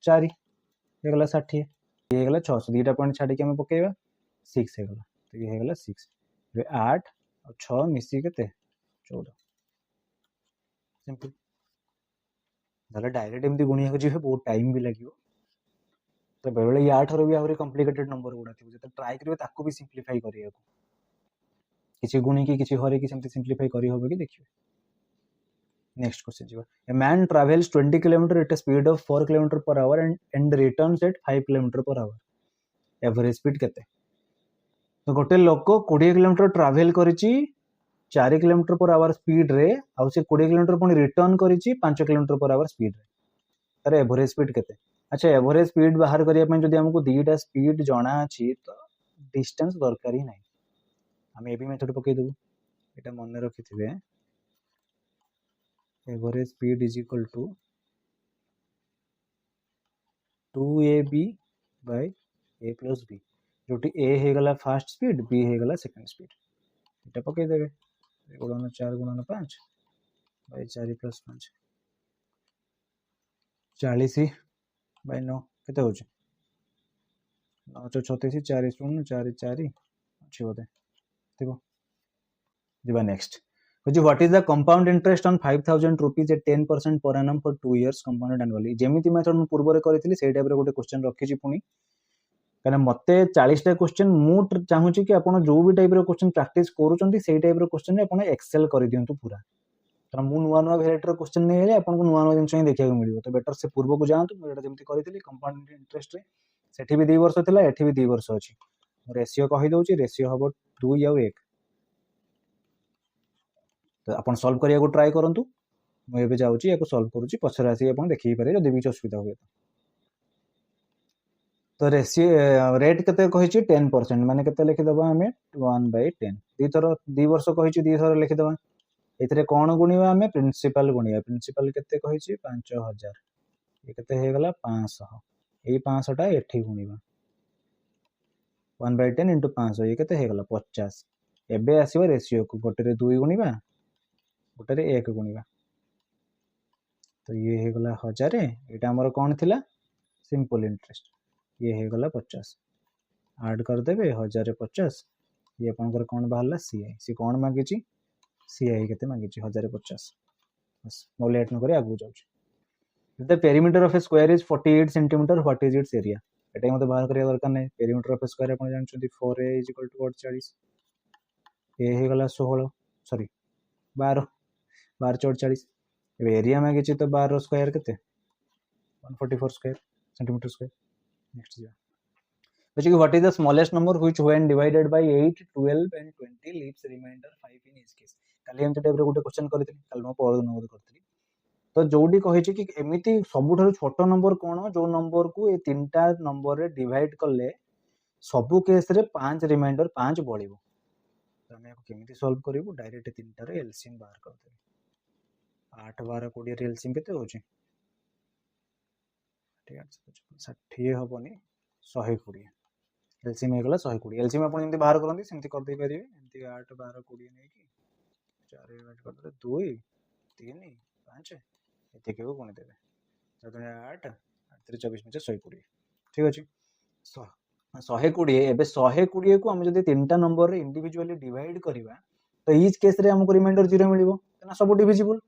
4 हे गला 60 ये गला 600 दीटा पॉइंट छाडी के हम पकेबा 6 हे गला तो ये हे गला 6 रे 8 और 6 मिसी कते 14 सिंपल दाला डायरेक्ट एमती गुणिया को जीवे बहुत टाइम भी लागियो तो बेले ये 8 रो भी आहुरी कॉम्प्लिकेटेड नंबर गुडा थिबो जते ट्राई करिवे ताको भी सिंपलीफाई करिया को किसी गुणी की किसी हरे की सेमती सिंपलीफाई करी होबे कि देखियो नेक्स्ट क्वेश्चन जीवा a man travels 20 kilometre at a speed of 4 kilometre per hour and returns at 5 kilometre per hour average speed केते तो गोटे लोक 20 किलोमीटर ट्रैवल करिछि 4 किलोमीटर पर आवर स्पीड रे आ से 20 किलोमीटर पुनी रिटर्न करिछि 5 किलोमीटर पर आवर स्पीड रे तार एवरेज स्पीड केते अच्छा एवरेज स्पीड बाहर करिया पय जदी हमको दीटा स्पीड जणा अछि तो डिस्टेंस दरकारी नाही हम ए भी मेथड पके देबो एटा मन रखिथिबे average speed is equal to 2ab by a plus b जोटी a हे गला फर्स्ट स्पीड b हे गला सेकंड स्पीड एटा पके देबे गुणन 4 गुणन 5 बाय 4 प्लस 5 40 बाय 9 केते हो छ 9 36 4 0 4 4 अछि होते देखो दिबा next which what is the compound interest on 5000 rupees at 10% per annum for 2 years compounded annually जेमिति method मु पूर्व रे करिथिली सेही टाइप रे गोटे क्वेश्चन रखि छि पुनी कने मते 40 टा क्वेश्चन मु चाहू छि कि आपण जो भी टाइप रे क्वेश्चन प्रैक्टिस करूचंती सेही टाइप रे क्वेश्चन रे आपण एक्सेल करि दियंतु पूरा कारण मु नुवा नुवा वेराइटी रे क्वेश्चन नै हेले आपण को नुवा नुवा जिंस देखिया को मिलियो तो बेटर से पूर्व को जांतु मु एटा जेमिति करिथिली कंपाउंड इंटरेस्ट रे सेठी भी 2 वर्ष थिला एठी भी 2 वर्ष अछि रेशियो कहि दउची रेशियो हबो 2 या 1 तो अपन सॉल्व करिया को ट्राई करंतु मु एबे जाउची याको सॉल्व करूची पछरे आसी अपन देखि पारे जदि भी असुविधा होय तो रेशियो रेट केते कहिची 10% माने केते लिखि दबा हमें 1/10 दी थरो 2 वर्ष कहिची दी थरो लिखि दबा एतरे कोन गुणीबा हमें प्रिंसिपल गुणीबा प्रिंसिपल केते कहिची 5000 ये केते हे गला 500 ए 500 टा एठी गुणीबा 1/10 into 500 ये केते हे गला 50 एबे आसीबा रेशियो को गोटे रे 2 गुणीबा गोटे रे 1 गुणीबा तो ये हो गला 1000 एटा हमर कोन थिला सिंपल इंटरेस्ट ये हो गला 50 ऐड कर देबे 1050 ये आपनकर कोन बाहरला सीआई सी कोन मागिची सीआई केते मागिची 1050 बस mo लेट न करे आगु जाउछ the perimeter of a square is 48 centimetre what is its area एटा मते बाहर करिया दरकार नै पेरीमीटर ऑफ ए स्क्वायर अपन जानछथि 4a = 40 ए हो गला 16 सॉरी 12 12 चौड़ 40 एबे एरिया मागिची तो 12 स्क्वायर केते 144 स्क्वायर सेंटीमीटर स्क्वायर नेक्स्ट जा basically what is the smallest number which when divided by 8 12 and 20 leaves remainder 5 in each case काली हम टाइप रे गोटे क्वेश्चन करथिली काल म पर दिन बोध करथिली तो जोडी कहि छी कि एमिति सबुठारु छोट नंबर कोन जो नंबर को ए तीनटा नंबर रे डिवाइड करले सबु केस रे 5 रिमाइंडर 5 बळिबो तो हम याको केमिति सॉल्व करिवो डायरेक्ट तीनटा रे एलसीएम बाहर कर देबे 8 12 20 रे एलसीएम केते होची ठीक है 60 हबनी 120 एलसीएम हो गला 120 एलसीएम अपन एमती बाहर करंती सेमती कर दे परिबे एमती 8 12 20 नै कि 4 डिवाइड कर दे 2 3 5 एते केबो कोन देबे 7 8 8 24 में 120 ठीक अछि 120 एबे 120 को हम जदी तीनटा नंबर रे इंडिविजुअली डिवाइड करिवा तो ईच केस रे हमको रिमाइंडर 0 मिलिबो तना सब डिविजिबल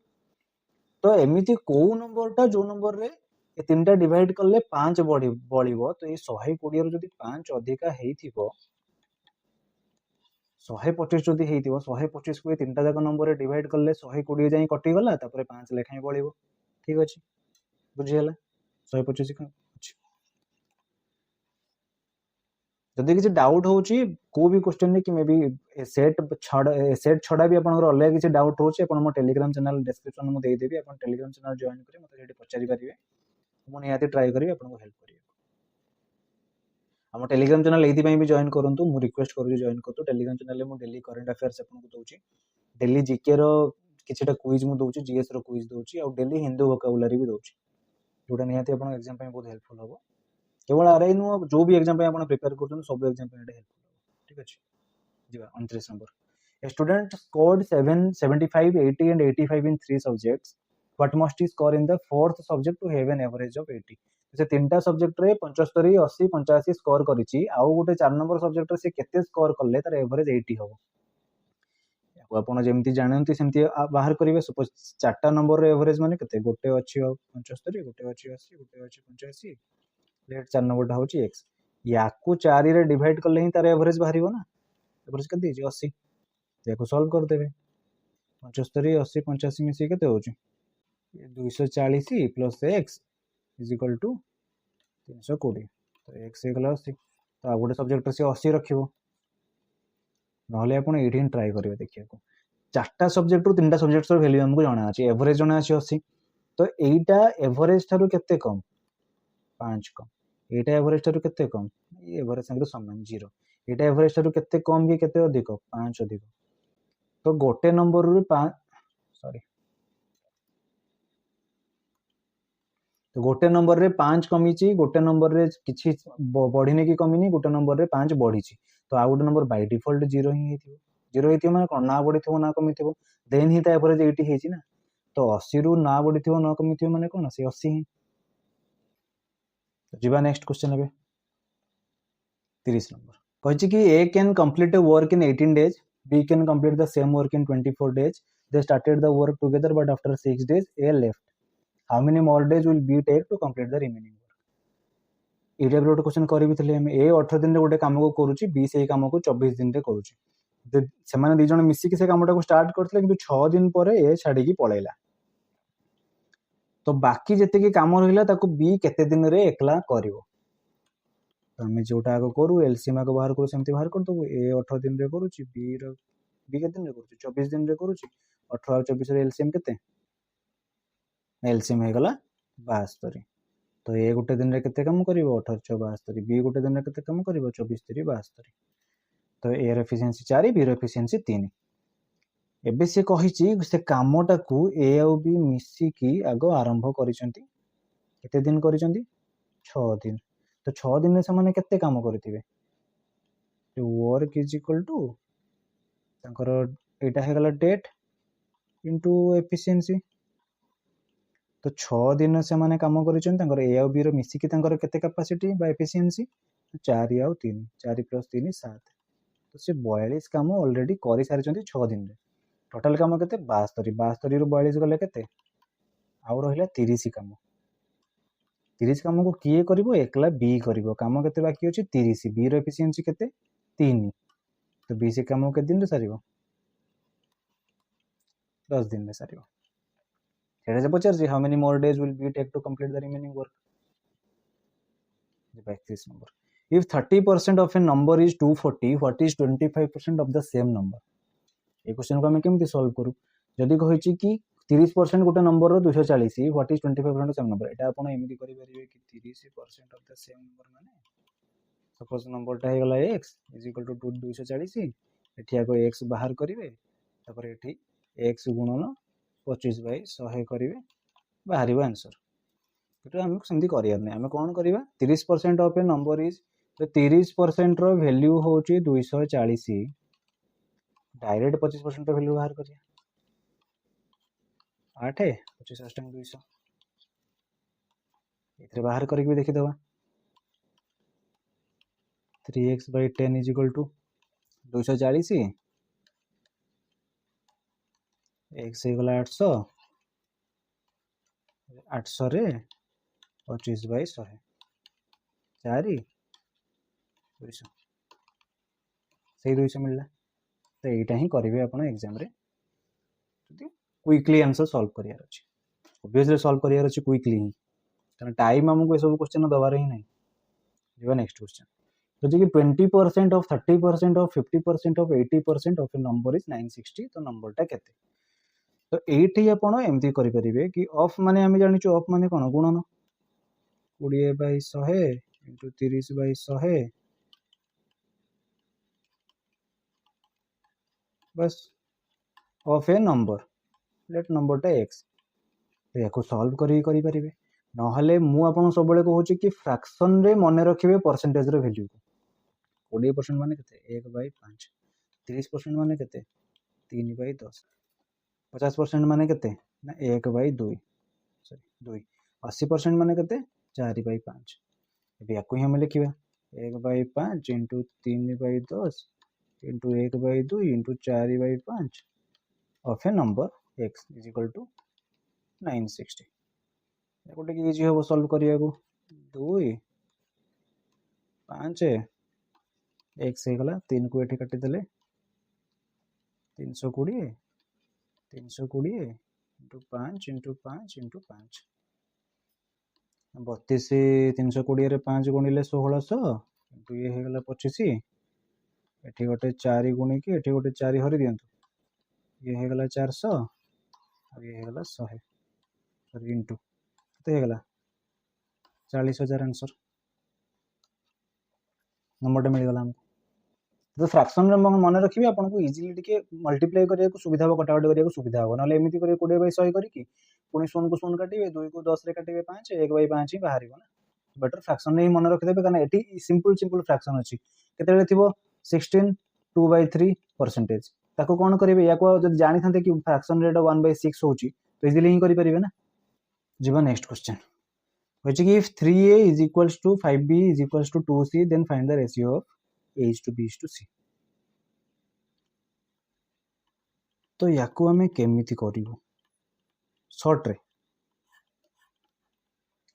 तो एमिति को नंबरटा जो नंबर रे ए तीनटा डिवाइड करले 5 बळिबो तो ए 120 रो जदी 5 अधिका हेइथिबो 125 जदी हेइथिबो 125 को ए तीनटा जाक नंबर रे डिवाइड करले 120 जाई कटि गला तापर 5 लेखाई बळिबो ठीक अछि बुझि हला 125 का अछि जदी किछि डाउट होउची को भी क्वेश्चन ने कि मे बी सेट छडा भी आपनकर अलग किछि डाउट होउची आपन मो टेलीग्राम चैनल डिस्क्रिप्शन में देइ देबी आपन टेलीग्राम चैनल जॉइन करी मते सेठी पचारि परिबे मो निहाती ट्राई करी आपनको हेल्प करी हम टेलीग्राम चैनल एथि पई भी जॉइन करंतु मु रिक्वेस्ट करू जॉइन करतु टेलीग्राम चैनल में डेली करंट अफेयर्स आपनको दोउची डेली जीके रो किछटा क्विज मु दोउची जीएस रो क्विज दोउची और डेली हिंदी वोकैबुलरी भी दोउची जोटा निहाती आपन एग्जाम पई बहुत हेल्पफुल होबो केवल आरआई नु जो भी एग्जाम पई आपन प्रिपेयर करतु सब एग्जाम पई हेल्पफुल होबो ठीक अछि जीवा 29 number A student scored 775 80 and 85 in 3 subjects what must he score in the fourth subject to have an average of 80 से तीनटा सब्जेक्ट रे 75 80 85 स्कोर करिछि आउ गोटे 4 नंबर सब्जेक्ट रे से केते स्कोर करले तार एवरेज 80 हो याको आपण जेमति जानंती सेमति बाहर करिवे सपोज चारटा नंबर रे एवरेज माने केते गोटे अछि 75 गोटे अछि 80 गोटे अछि 85 लेट 4 नंबर टा होछि x याको 4 रे डिवाइड करले ही तार एवरेज बाहरिबो ना एवरेज केते अछि 80 याको सॉल्व कर देबे 75 80 85 मिसी केते होछि 240 plus x is equal to 320 तो x हे गला 80 तो आ गोटे सब्जेक्ट से 80 रखिबो नहले आपण 18 ट्राई करिवे देखिया को चारटा सब्जेक्ट रु तीनटा सब्जेक्ट रो वैल्यू हमको जाना अछि एवरेज जाना अछि 80 तो एटा एवरेज थारु केते कम 5 कम एटा एवरेज थारु केते कम ये एवरेज संगे समान 0 एटा एवरेज थारु केते कम कि केते अधिक 5 अधिक तो गोटे नंबर रु 5 सॉरी तो गोटे नंबर रे 5 कमीची गोटे नंबर रे किछि बढ़िने की कमीनी गोटे नंबर रे 5 बढ़ीची तो आ गोटे नंबर बाय डिफॉल्ट 0 ही हेतिबो 0 हेतिबो माने कोन ना बढ़ीथिबो ना कमीथिबो देन ही त एवरेज 80 हेची ना तो 80 रु ना बढ़ीथिबो ना कमीथिबो माने कोन से 80 ही तो जीवा नेक्स्ट क्वेश्चन हेबे 30 नंबर कहछि कि A can complete a work in 18 days B can complete the same work in 24 days they started the work together but after 6 days A left how many more days will B take to complete the remaining work एटा गोटे question करि बिथले हम ए 18 दिन रे गोटे काम को करूची B से काम को 24 दिन रे करूची से माने दी जण मिसी के से कामटा को स्टार्ट करथले किंतु 6 दिन परे ए छाडी की पळैला तो बाकी जते की काम रहिला ताको बी केते दिन रे एकला करिवो तो हम जोटा आगो करू एलसीएम आगो बाहर करू सेमती बाहर कर दबो ए 18 दिन रे करूची बी केते दिन रे करूची 24 दिन रे करूची 18 और 24 रे एलसीएम केते एलसीएम हे गला 72 तो ए गोटे दिन रे केते काम करिवो 18 72 बी गोटे दिन रे केते काम करिवो 24 72 तो ए र एफिशिएंसी 4 बी र एफिशिएंसी 3 एबे से कहिची से कामटा को ए और बी मिसी की आगो आरंभ करिसंती केते दिन करिसंती 6 दिन तो 6 दिन में से माने केते काम करथिबे वर्क इज इक्वल टू तांकर एटा हे गला डेट इनटू एफिशिएंसी तो 6 दिन से माने काम करिसेन तांकर ए आ बी रो मिसिकी तांकर केते कैपेसिटी बा एफिशिएंसी 4 आ 3 4 + 3 7 तो से 42 काम ऑलरेडी करि सारिचंती 6 दिन रे टोटल काम केते 72 72 रो 42 गले केते आउ रहिला 30 काम 30 काम को किए करिवो एकला बी करिवो काम केते बाकी अछि 30 बी रो एफिशिएंसी केते 3 तो बी से काम के दिन रे सारिवो 10 दिन में सारिवो हेडे से पचार जी how many more days will be take to complete the remaining work the this number if 30% of a number is 240 what is 25% of the same number A question को हम केमती सॉल्व करू जदी कहिछि कि 30% गोटे नंबर रो 240 व्हाट इज 25% सेम नंबर एटा आपण एमिति करि परिबे कि 30% ऑफ द सेम नंबर माने सपोज नंबर टा हे गला x = 240 एठी आको x बाहर करिवे तापर एठी x गुणन 25/100 करिवे बाहरिबो आंसर तो हम सेमती करियार नै हम कोन करिवा 30% ऑफ ए नंबर इज तो 30% रो वैल्यू होची 240 डायरेक्ट 25% वैल्यू बाहर करिया 8 25 अष्टम 200 इतरे बाहर करके भी देखि दवा 3x/10 = 240 x हे गला 800 800 रे 25/100 4 200 से 200 मिलला तो एटा ही करिवे आपण एग्जाम रे क्विकली आंसर सॉल्व करियार अछि ऑब्वियसली सॉल्व करियार अछि क्विकली ही कारण टाइम हमको ए सब क्वेश्चन दबार ही नहीं जीवा नेक्स्ट क्वेश्चन तो जे कि 20% of 30% of 50% of 80% of A number is 960 तो नंबर टा केते तो एठी आपण एमती करि परिबे कि ऑफ माने हम जानि छु ऑफ माने कोन गुणन 20/100 * 30/100 बस of A number let number टा x तो याको सॉल्व करी परिबे नहले मु आपन सब बेले कहूची कि फ्रैक्शन रे मने रखिबे परसेंटेज रो वैल्यू को 20% माने केते 1/5 30% माने केते 3/10 50% माने केते ना 1/2 सॉरी 2 80% माने केते 4/5 एबे याको हम लिखिबा 1/5 * 3/10 * 1/2 * 4/5 ऑफ ए नंबर x = 960 गोटे कि इजी हम सॉल्व करिया को 2 5 x हे गला 3 को एठी काटि देले 320 320 * 5 * 5 * 5 32 320 रे 5 गुणिले 1600 इंटू ये हे गला 25 एठी गोटे 4 गुणी कि एठी गोटे 4 हरि दियंतु ये हे गला 400 और ये हे गला 100 सॉरी इंटू तो हे गला 40,000 आंसर नंबर मिल गला हमको तो फ्रैक्शन रे मन रखिबे आपन को इजीली टिके मल्टीप्लाई करिया को सुविधा हो कटाकटी करिया को सुविधा हो नले एमिति करिया 20/100 करी कि पुनी 100 को 100 काटिबे 2 को 10 रे काटिबे 5 1/5 ही बाहरिबो ना बेटर फ्रैक्शन ने मन रखिदेबे कारण एटी सिंपल फ्रैक्शन अछि केतेले थिबो 16 2/3% ताको कोन करिवे या को जब जानि थाते कि फ्रैक्शन रेट 1/6 होची तो इजीली ही करि परिबे ना जीवा next question which if 3a is equals to 5b is equals to 2c then find the ratio of a is to b is to c तो याको हमें केमिति करिवो शॉर्ट रे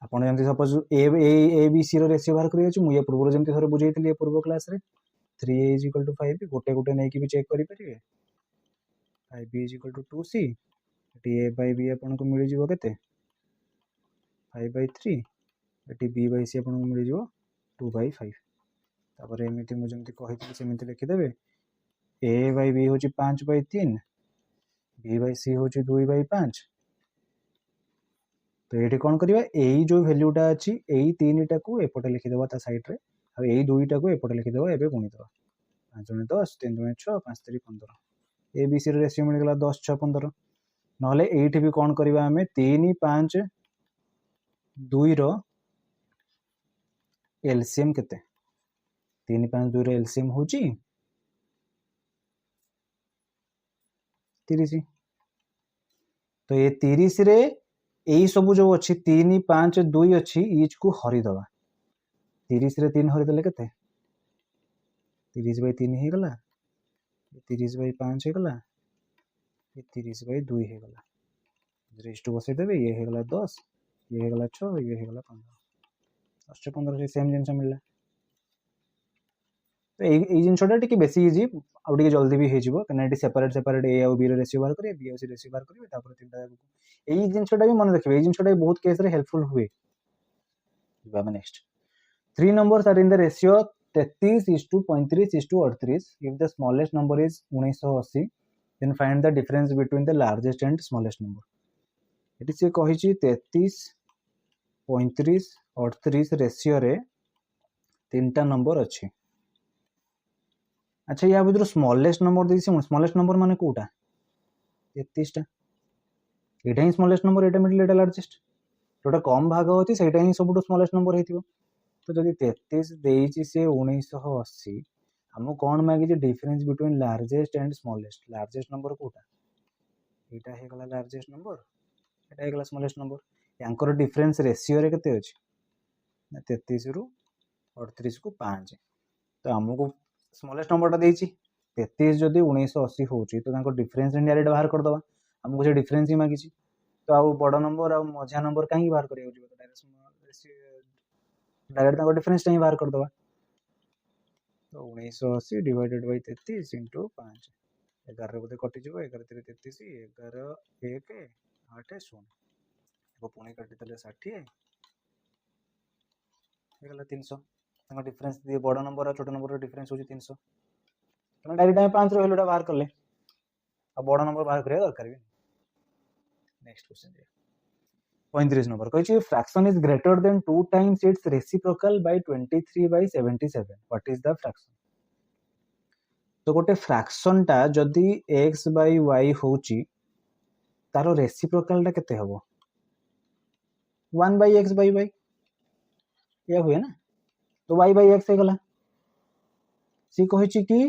आपण जंती सपोज a b c रो रेशियो बाहर करियो छु मुया पूर्व जंती थरे बुझैतली पूर्व क्लास रे 3a is equal to 5b गोटे गोटे नै कि भी चेक करि परिबे 5b is equal to 2c a by b आपण को मिल जिवो केते 5/3 एटी b/c आपन को मिल जिवो 2/5 तापर एमिति मु जंती कहितली सेमिति लिखि देबे a/b होची 5/3 b/c होची 2/5 तो एठी कोन करिवा एई जो वैल्यूटा अछि एई तीनटा को एपटे लिखि देबा ता साइड रे आ एई दुईटा को एपटे लिखि देबा एबे गुणी देबा 5 * 10 3 * 6 5 * 3 15 ए बी सी रे रेशियो मिल गेला 10 6 15 नहले एठी भी कोन करिवा हमें 3 5 2 रो एलसीएम केते 3 5 2 रो एलसीएम होची 30 तो ये 30 रे यही सब जो अच्छी 3 5 2 अच्छी इच को हरिदवा 30 रे 3 हरिदेले केते 30/3 हो गला 30/5 हो गला 30/2 हो गला रेस्ट बसई देबे ये हो गला 10 ये हो गला 6 ये हो गला 15 10 15 सेम जिनस मिलला तो এই জিনিসটা টিকে বেশি ইজি আর টিকে জলদি भी ହେଇଯିବ কারণ এটি সেপারেট সেপারেট এ ଆଉ বি ର ରେସିଓ ବାହାର କରିବେ বি ଆଉ ସି ରେସିଓ ବାହାର କରିବେ ତାପରେ ତିନିଟା ଯାକକୁ ଏଇ ଜିନିଷଟା ବି ମନେ ରଖିବେ ଏଇ ଜିନିଷଟା ବି ବହୁତ କେସରେ ହେଲ୍ପଫୁଲ ହୁଏ ଯିବା ଆମେ next 3 numbers are in the ratio 33:35:38 if the smallest number is 1980 then find the difference between the largest and smallest number ଏଠି ସେ କହିଛି 33 35 38 ରେସିଓ ରେ ତିନିଟା ନମ୍ବର ଅଛି अच्छा या भर स्मॉलेस्ट नंबर देखिए स्मॉलेस्ट नंबर माने कोटा 33 टा एटा ही स्मॉलेस्ट नंबर एटा मिडिल एटा लार्जेस्ट जोटा कम भाग होती सेटा ही सबटू स्मॉलेस्ट नंबर हेतिबो तो जदी 33 देइची से 1980 हमु कोन मागी जे difference between largest and smallest largest number कोटा एटा हे गला लार्जेस्ट नंबर एटा हे गला स्मॉलेस्ट नंबर यांकर डिफरेंस रेशियो रे केते अछि 33 रु 38 को 5 तो हमको स्मॉलेस्ट नंबर देइची 33 जदि 1980 होची तो तांको डिफरेंस डायरेक्ट बाहर कर दवा हमको से डिफरेंस ही मागिची तो आ बड़ नंबर आ मझिया नंबर काहे बाहर करियो तो डायरेक्ट तांको डिफरेंस ही बाहर कर दवा तो 1980 डिवाइडेड बाय 33 * 5 11 रे बोते कटि जबो 11 * 33 11 1 8 0 को पुणी काटि तले 60 हेगला 300 डिफरेंस दिए बड़ नंबर और छोट नंबर डिफरेंस हो 300 तो डायरेक्ट हम 5 रो वैल्यूटा बाहर करले अब बड़ नंबर बाहर करिया दरकार भी नेक्स्ट क्वेश्चन दे 35 नंबर कहछि fraction is greater than 2 times its reciprocal by 23/77 what is the fraction तो गोटे फ्रैक्शन टा जदी x बाय y होची तारो रेसिप्रोकल टा केते हबो 1/x बाय y या हुए ना तो y बाय x गला सी कहिछि कि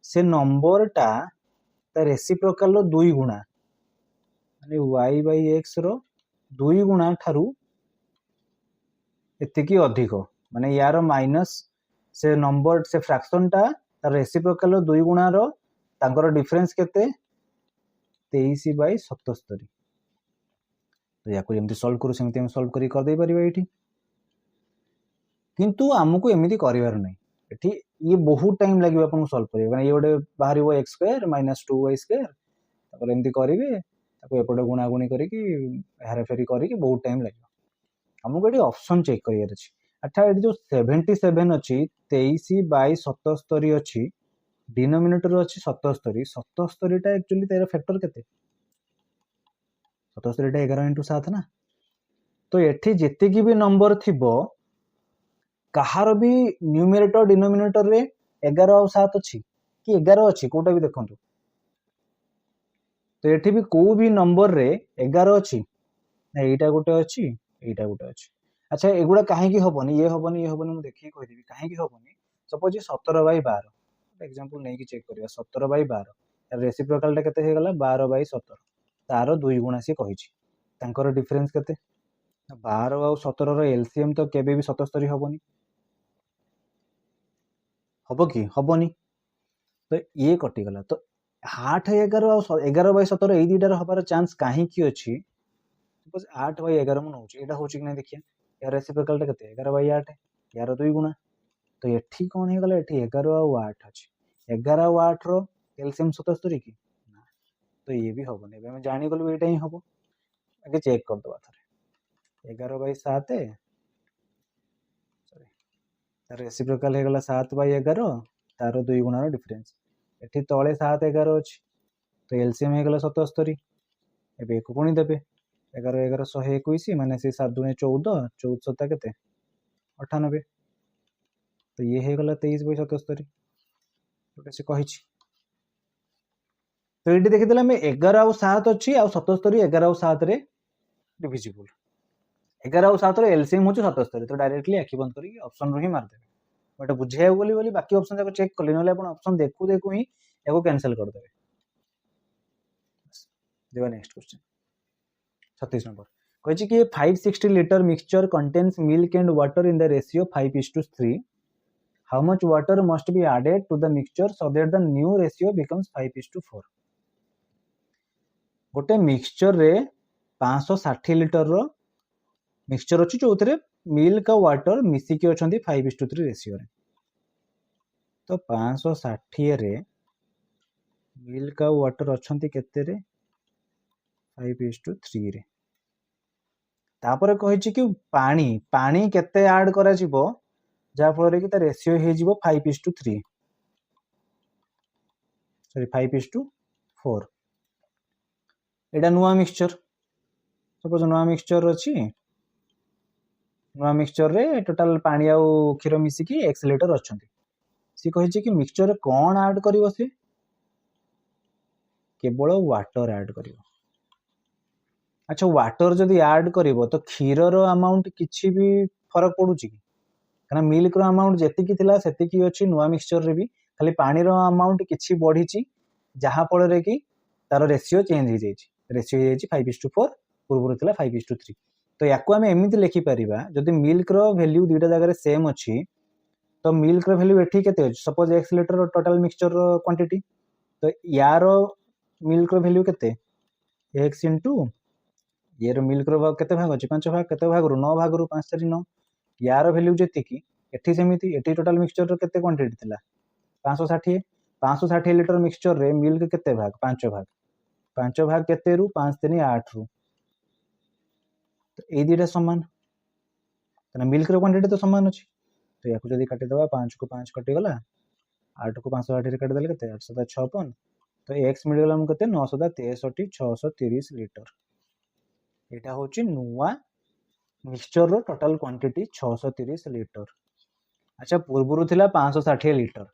से नंबर टा ता रेसिप्रोकल रो 2 गुणा माने y बाय x रो 2 गुणा ठारू एते की अधिक माने यार माइनस से नंबर से फ्रैक्शन टा ता रेसिप्रोकल रो 2 गुणा रो तांकर डिफरेंस केते 23/77 तो याको जेमति सॉल्व करू सेमति हम सॉल्व करी कर दे परिबा एठी किंतु हमको एमिति करिवार नै एठी ये बहुत टाइम लागि आपन सॉल्व करिवे माने ये गोटे बाहरिबो x² - 2y² तापर एमिति करिवे ताको एपटे गुणा गुणी करी कि हेरा फेरी करी कि बहुत टाइम लागि हमको एठी ऑप्शन चेक करियार अछि अच्छा एठी जो 77 अछि 23/77 अछि डिनोमिनेटर अछि 77 77 टा एक्चुअली तेरा फैक्टर केते 77 टा 11 * 7 ना तो एठी जेते की भी नंबर थिबो कहार भी न्यूमरेटर डिनोमिनेटर रे 11 और 7 अछि कि 11 अछि कोटा भी देखंतु तो एठी भी को भी नंबर रे 11 अछि ना एटा गोटे अछि एटा गोटे अछि अच्छा एगुडा काहे की होबनी ये होबनी मु देखि कहि देबी काहे की होबनी सपोज 17/12 एग्जांपल नै की चेक करिया 17/12 रेसिप्रोकल टा केते हे गला 12/17 तारो 2 गुणा से कहिछि तांकर डिफरेंस केते 12 और 17 रो एलसीएम तो केबे भी 77 होबनी हबो कि हबनी तो ये कटि गला तो 8 11 और 11/17 एई दुइटार हबार चांस काहे की अछि सपोज 8/11 मु नउछि एटा होछि कि नै देखिया या रेसिप्रोकल टा केते 11/8 यार 2 गुणा तो एठी कोन हे गला एठी 11 और 8 अछि 11 और 8 रो एलसीएम 77 की ना तो ये भी हबो नै हम जानि गलु एटा ही हबो आगे चेक कर दो थरे 11/7 तार रेसिप्रोकल हे गला 7/11 तार 2 गुणा रो डिफरेंस एठी तळे 7 11 अछि तो एलसीएम हे गला 77 एबे एको कोणी देबे 11 11 121 माने से 7 दुने 14 14 7 केते 98 तो ये हे गला 23/77 जोटा से कहिछि तो एठी देखिदेला में 11 और 7 अछि आ 77 11 और 7 रे डिविजिबल 11 और 7 रे एलसीएम होछि 77 तो डायरेक्टली आखि बंद करी ऑप्शन रो ही मार देबे बट बुझाय बोली बाकी ऑप्शन जाको चेक करले नले अपन ऑप्शन देखु देखु ही एको कैंसिल कर देबे देबा नेक्स्ट क्वेश्चन 36 नंबर कहे कि 560 litre mixture contains milk and water in the ratio 5:3. How much water must be added to the mixture so that the new ratio becomes 5:4. गोटे मिक्सचर रे 560 लीटर रो mixture अच्छी जो milk और water मिसिकी अच्छा 5:3 ratio रे. तो 560 रे मिल्क और वाटर अच्छा केते रे 5:3 रे. तापर कही कि पानी पानी केते ऐड करा जिवो जहा फल कि रेशियो हे जिवो 5:3 सॉरी 5:4. एटा नुआ मिक्सचर सपोज नुआ मिक्सचर अच्छी नुआ मिक्सचर रे टोटल पानी आउ क्षीर मिसिकी x लीटर अच्छा सी कही कि मिक्सचर कौन ऐड करिवो से केवल वाटर ऐड करिवो. अच्छा वाटर जदि ऐड करिवो तो क्षीर रो अमाउंट किछि भी फरक पड़ुची कि मिल्क रो अमाउंट जेतिकी थिला सेतिकी अछि नुआ मिक्सचर रे भी खाली पानी रो अमाउंट किछि बढ़ीची जहा फल रे कि तार रेशियो चेंज हो जाइछि. रेशियो हो जाइछि 5:4 पूर्व थिला 5:3. तो याकू आमे एमिति लिखि परिबा जदि मिल्क रो वैल्यू दुईटा जगह रे सेम अछि तो मिल्क रो वैल्यू एठी केते अछि suppose x litre total mixture रो क्वांटिटी तो यारो मिल्क रो वैल्यू केते x इनटू ये रो मिल्क रो भाग केते भाग अछि 5 भाग केते भाग रो 9 भाग रो 5 4 9 यारो वैल्यू जेतिकी एठी सेमिति एठी टोटल मिक्सचर रो केते क्वांटिटी थिला 560 लीटर मिक्सचर रे मिल्क केते भाग 5 भाग केते रु 5 3 8 रु तो ए दिटा समान तना मिल्क रो क्वांटिटी तो समान अछि. तो याकू जदी काटि दबा 5 को 5 कटि गला 8 को 560 रे काटि देले केते 856 तो x मिल गला हम केते 963 630 लीटर. एटा होची नुवा मिक्सचर रो टोटल क्वांटिटी 630 लीटर. अच्छा पूर्वरु थिला 560 लीटर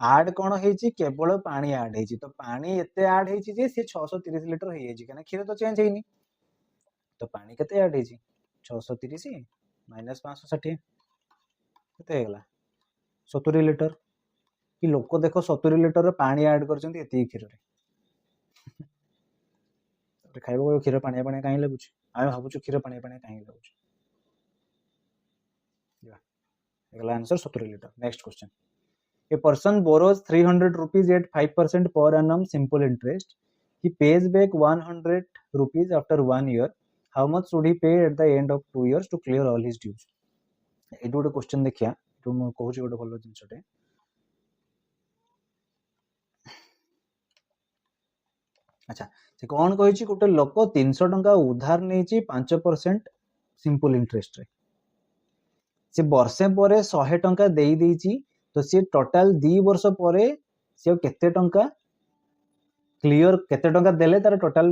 ऐड कोन हेची केवल पानी ऐड हेची तो पानी एते ऐड हेची जे से 630 लीटर हे हेची कना क्षीर तो चेंज हेनी तो पानी केते ऐड हेची 630 माइनस 560 केते हेगला 70 लीटर कि लोक देखो 70 लीटर पानी ऐड करचंती एती क्षीर रे खाइबो क्षीर पानी पानी काहे लागुछ आमे भाबुछु क्षीर पानी पानी काहे लागुछ हेगला answer 70 litre. Next question. A person borrows 300 rupees at 5% per annum simple interest. He pays back 100 rupees after 1 year. How much should he pay at the end of 2 years to clear all his dues? ये गोटे question देखिया तो मु कहूची गोटे भलो जिंसटे. अच्छा से कौन कहिची गोटे लोक 300 टंका उधार नेची 5% सिंपल इंटरेस्ट रे से वर्षे पर 100 टंका देई देची तो सी टोटल 2 वर्ष पर सी केते टंका क्लियर केते टंका देले तार टोटल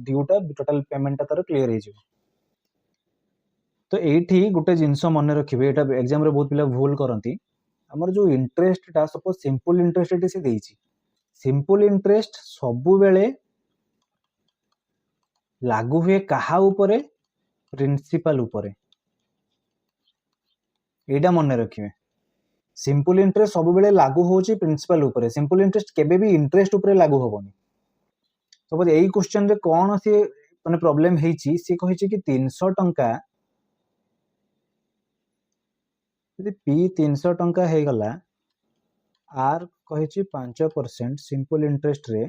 ड्यूटा टोटल पेमेंट तार क्लियर हे जिवो. तो एठी गोटे जिंस मन रखिबे एटा एग्जाम रे बहुत पिला भूल करंती हमर जो इंटरेस्ट टा सपोज सिंपल इंटरेस्ट एटी से देइची सिंपल इंटरेस्ट सबु बेले लागू हुए कहा ऊपरे प्रिंसिपल ऊपरे एटा मन रखिबे. सिंपल इंटरेस्ट सब बेले लागू होची प्रिंसिपल ऊपरे सिंपल इंटरेस्ट केबे भी इंटरेस्ट ऊपरे लागू होबोनी. सपोज एई क्वेश्चन रे कोन से माने प्रॉब्लम हेची से कहिची कि 300 टंका यदि p 300 टंका हे गला r कहिची 5% सिंपल इंटरेस्ट रे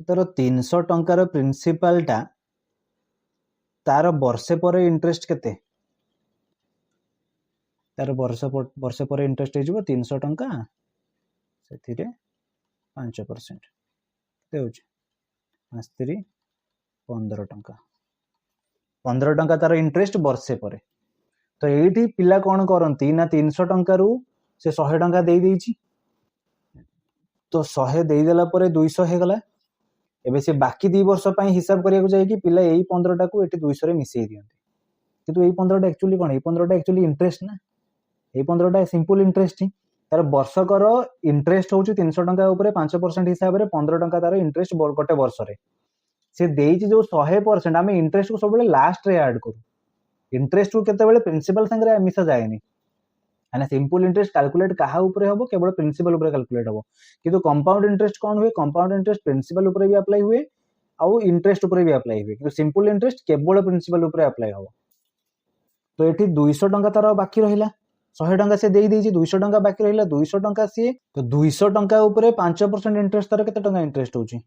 तार 300 टंकार प्रिंसिपल टा तार वर्षे पर इंटरेस्ट केते तार वर्षे पर इंटरेस्ट हेजिवो 300 टंका सेथिरे 5% केते होची 5 3 15 टंका 15 टंका तार इंटरेस्ट वर्षे पर. तो एठी पिला कोन करंती ना 300 टंका रु से 100 टंका देई देइची तो 100 देई देला परे 200 हे गला एबे से बाकी 2 वर्ष पई हिसाब करिया को जाय कि पिला एई 15 टा को एठी 200 रे मिसेई दियंती किंतु एई 15 टा एक्चुअली कोन एई 15 टा एक्चुअली इंटरेस्ट ना एई 15 टा सिंपल इंटरेस्ट ही तार वर्षकर इंटरेस्ट होची 300 टंका ऊपर 5% हिसाब रे 15 टंका तार इंटरेस्ट गोटे वर्ष रे से देइची जो 100% आमे इंटरेस्ट को सब बेले लास्ट रे ऐड करू इंटरेस्ट को केते बेले प्रिंसिपल संगे मिसा जायनी माने सिंपल इंटरेस्ट कैलकुलेट कहा ऊपर हबो केवल प्रिंसिपल ऊपर कैलकुलेट हबो किंतु कंपाउंड इंटरेस्ट कोन हुए कंपाउंड इंटरेस्ट प्रिंसिपल ऊपर भी अप्लाई हुए आउ इंटरेस्ट ऊपर भी अप्लाई हुए कि सिंपल इंटरेस्ट केवल प्रिंसिपल ऊपर अप्लाई हो। तो ये 200 टंका तार बाकी रहा 100 टंका से दे 200 टंका बाकी रहा 200 टंका सी तो 200 टंका ऊपर 5% इंटरेस्ट तार केते टंका इंटरेस्ट होची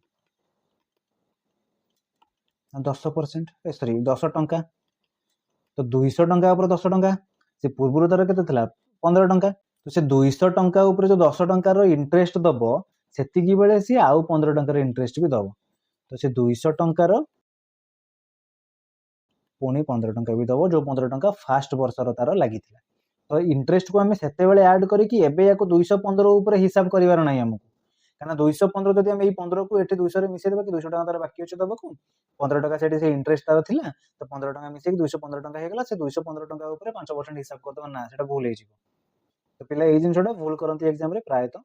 10% सॉरी 10 टंका तो 200 टंका ऊपर 10 टंका से पूर्व तार केते थिला 15 टंका तो से 200 टंका ऊपर जो 10 टंका रो इंटरेस्ट दबो सेतिकी बेले सी आउ 15 टंका रो इंटरेस्ट भी दबो तो से 200 टंका रो पुणी 15 टंका भी दबो जो 15 टंका फास्ट वर्ष तार लगी तो इंटरेस्ट को आम से ऐड करके 215 ऊपर हिसाब करार ना आमको कहीं 215 जब आम 15 को 200 मिसे देवा कि 200 टका तार बाकी अच्छे दबा 15 टका से इंटरेस्ट तार थिला तो 15 टका मिसे 215 टका होगा से 215 टका ऊपर 5% हिसाब करदे ना से भूल हो तो पिला ये जिनसा भूल करती एग्जाम रे प्रायतः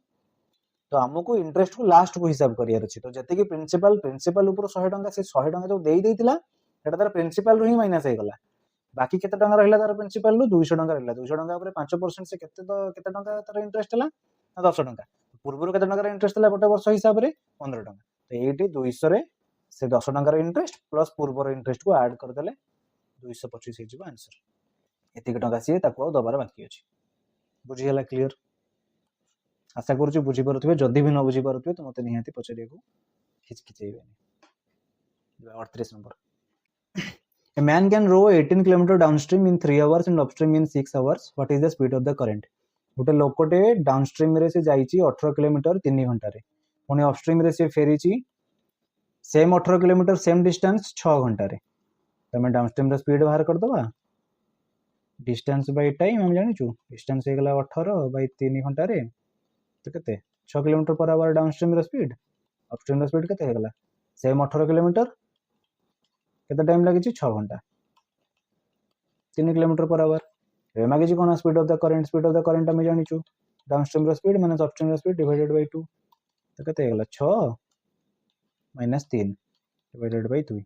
तो आमको इंटरेस्ट को लास्ट को हिसाब करार अच्छे तो जी प्रिंसिपल प्रिंसिपल ऊपर 100 टका से 100 टका जो देता तार प्रिंसिपल रू ही माइनस होगा बाकी केते टका रहिला तार प्रिंसिपल रू 200 टका रहिला 200 टका ऊपर 5% से केते टका तार इंटरेस्ट हला 10 टका पूर्व केते टका इंटरेस्ट हला गोटे वर्ष हिसाब रे 15 टका तो एटी 200 रे से 10 टका इंटरेस्ट प्लस पूर्व इंटरेस्ट को ऐड कर देले 225 हे जिवो आंसर एतिक टका सी ताको दबार बाकी अछि बुझी हला क्लियर आशा करूची बुझी परथुबे जदी भी न बुझी परथुबे तो मते निहाती पछरिया को हिचकिचेबे 38 number A man can row 18 km downstream in 3 hours and upstream in 6 hours. What is the speed of the current? गोटे लोकटे डाउनस्ट्रीम रे से जाइची 18 किलोमीटर 3 घंटा रे पुणी अपस्ट्रीम रे से फेरीची सेम 18 किलोमीटर सेम डिस्टेंस 6 घंटा रे तमे डाउनस्ट्रीम रे स्पीड बाहर कर दबा डिस्टेंस बाय टाइम हम जानिचु डिस्टेंस हे गला 18 बाय 3 घंटा रे तो केते 6 किलोमीटर पर आवर डाउनस्ट्रीम रे स्पीड अपस्ट्रीम रे स्पीड केते हे गला सेम 18 किलोमीटर केते टाइम लगी 6 घंटा 3 किलोमीटर पर आवर ए मागे कौन स्पीड ऑफ द करंट आम जानिचु डाउनस्ट्रीम रो स्पीड माइनस अपस्ट्रीम रो स्पीड डिवाइडेड बाय 2 तो केते हेगला 6 माइनस 3 divided by 2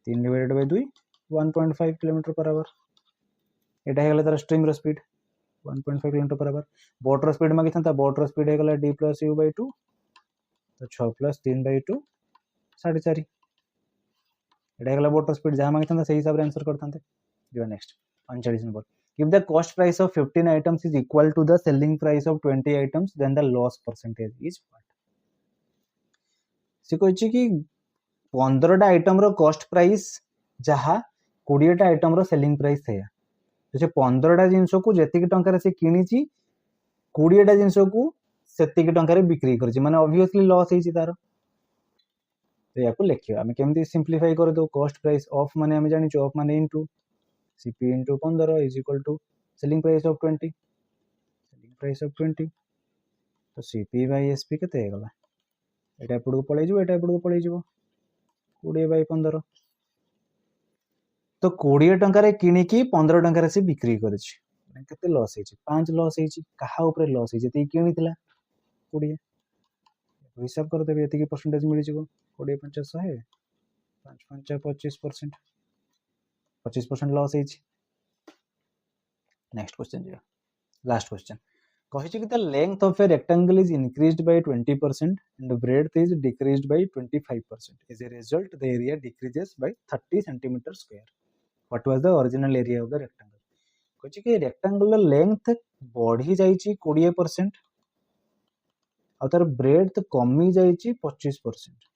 3 divided by 2 1.5 kilometre per hour एटा हेगला तार स्ट्रीम रो speed 1.5 kilometre per hour boat रो स्पीड मागी था बोट रो स्पीड हेगला d + u बाय 2 तो 6 + 3 बाय 2 4.5 एटा हेगला बोट रो स्पीड जहां मागी था सही हिसाब रे आंसर करथांते जो next 39 number if the cost price of 15 items is equal to the selling price of 20 items then the loss percentage is what से कहछि कि 15 टा आइटम रो कॉस्ट प्राइस जहा 20 टा आइटम रो सेलिंग प्राइस है तो से 15 टा जिंस को जेतिक टंका रे से किनिची 20 टा जिंस को सेतिक टंका रे बिक्री करछि माने ऑब्वियसली लॉस हेछि तार तो याको लेखियो हम केमती सिंपलीफाई कर दो कॉस्ट प्राइस ऑफ माने हम जानि ऑफ माने into CP into 15 is equal to selling price of 20 selling price of 20 तो CP by SP केते हे गला एटा एपड़ को पळै जिवो एटा एपड़ को पळै जिवो 20 by 15 तो 20 टंका रे किनी की 15 टंका रे से बिक्री करछि केते लॉस हेछि 5 लॉस हेछि कहा ऊपर लॉस हेछि ते किनिथिला 20 हिसाब कर देबे एति की परसेंटेज मिलि जिवो 20 50 100 5 5 25% 25% लॉस है। नेक्स्ट क्वेश्चन जी लास्ट क्वेश्चन कहि कि the length of a rectangle is increased by 20% and breadth is decreased by 25% as a result the area decreases by 30 centimetre square what was the original area of the rectangle कहि कि rectangular length बढ़ी जाईची 20% और तार breadth कमी जाईची 25%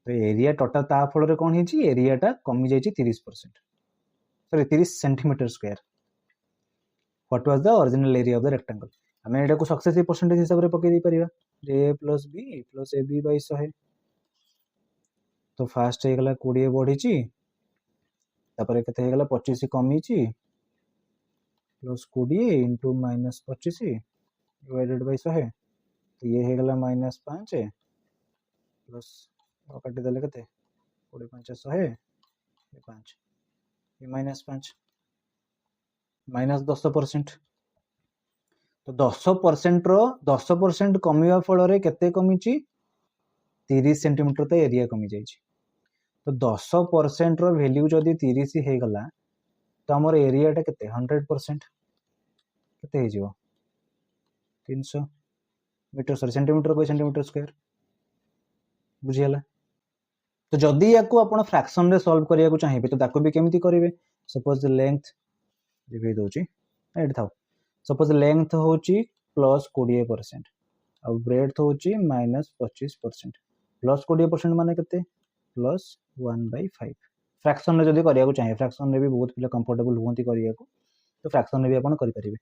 तो area total ता फल कौन है एरिया टा कमी जाइए 30% sorry 30 centimetre square what was the original area of the rectangle हमें एटा को सक्सेसिव परसेंटेज हिसाब रे पके दी परिबा a + b + ab / 100 तो फास्ट हे गला 20 बढ़ीची तापर केते हे गला 25 कमीची प्लस 20 इनटू -25 डिवाइडेड बाय 100 तो ये हे गला -5 प्लस काटी देले केते 20 5 100 ये 5 ये -5 -10% तो 10% रो 10% कमिवा फल रे केते कमिची 30 सेंटीमीटर तो एरिया कमी जाइछि तो 10% रो वैल्यू जदी 30 हे गला तो हमर एरिया टा केते 100% केते हे जिवो 300 मीटर सॉरी सेंटीमीटर को सेंटीमीटर स्क्वायर बुझियला तो जदि याकू आपण फ्रैक्शन रे सॉल्व करिया को चाहिबे तो ताको भी केमिति करिवे सपोज लेंथ दिबे दोची एड थाउ सपोज लेंथ होची प्लस 20% और ब्रेड्थ होची माइनस 25% प्लस 20% माने केते प्लस 1/5 फ्रैक्शन रे जदि करिया को चाहिए फ्रैक्शन रे भी बहुत पिला कंफर्टेबल होंती करिया को तो फ्रैक्शन रे भी आपण करि परिबे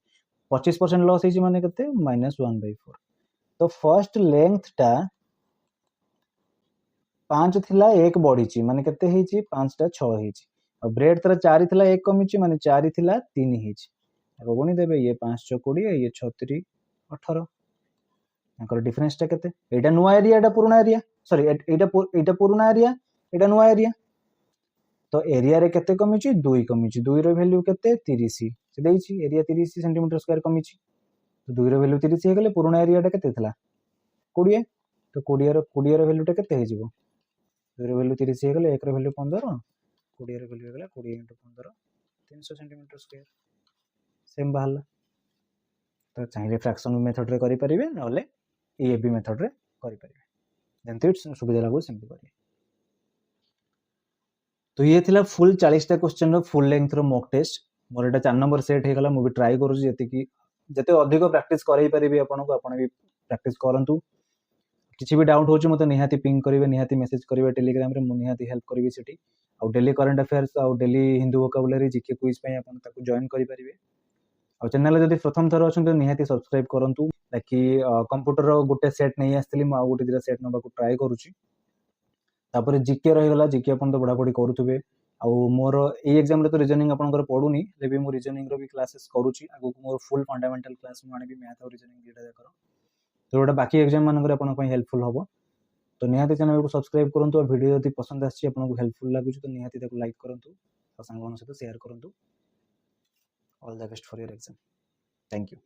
25% लॉस होची माने केते माइनस 1/4 तो फर्स्ट लेंथ टा 5 थिला 1 बढ़ी माने केते हेची 5 टा 6 हेची और ब्रेड तर 4 थिला 1 कमिची माने 4 थिला 3 हेची अब गुणी देबे ये 5 6 20 ये 6 3 18 याकर डिफरेंस टा केते एटा नुवा एरिया एटा पुराना एरिया सॉरी एटा पुराना एरिया एटा नुवा एरिया तो एरिया रे केते कमिची 2 कमिची 2 रो वैल्यू केते 30 से देइची एरिया 30 सेंटीमीटर स्क्वायर कमिची तो 2 रो वैल्यू 30 हे गेले पुराना एरिया टा केते थिला 20 तो 20 रो वैल्यू टा केते हे जिवो 2 रो वैल्यू 30 हे गेले 1 रो वैल्यू 15 20 रो वैल्यू हे गेला 20 * 15 300 सेंटीमीटर स्क्वायर सेम बाहला तो चाहिए फ्रैक्शन मेथड रे करि परिबे नले एबी मेथड रे करि परिबे जेंति सुविधा लागो सेमति करिए तो ये थिला फुल 40 टा क्वेश्चन रो फुल लेंथ रो मॉक टेस्ट मोर एटा 4 नंबर सेट हे गला मु भी ट्राई करू जते कि जते अधिक प्रैक्टिस करई परिबे आपन को आपन भी प्रैक्टिस करंतु किछि भी डाउट होची मते निहाती पिंग करिवे निहाती मेसेज करिवे टेलीग्राम रे मु निहाती हेल्प करिवे सेठी आ डेली करंट अफेयर्स आ daily Hindu vocabulary GK quiz पई आपन ताको जॉइन करि परिबे आ चैनल जदि प्रथम थर अछन तो निहाती सब्सक्राइब करंतु ताकि कंप्यूटर रो गुटे सेट नै आस्तिली म आ गुटे दिरा सेट नबा को ट्राई करूची तापर जीके रही गला जीके अपन तो पढ़ापढ़ी करुवे आ मोर ए एग्जाम रे तो रीजनिंग आपनकर पढुनी लेबे मो रीजनिंग रो भी क्लासेस करूची आगु मोर फुल फंडामेंटल क्लास मु आनी भी मैथ और रीजनिंग दिटा देखरो तो एटा बाकी एग्जाम मानकर आपन पई हेल्पफुल होबो तो निहाती चैनल को सब्सक्राइब करंतु और वीडियो यदि पसंद आछि आपन को हेल्पफुल लागुची तो निहाती ताको लाइक करंतु और संगवन सहित शेयर करंतु all the best for your exam thank you.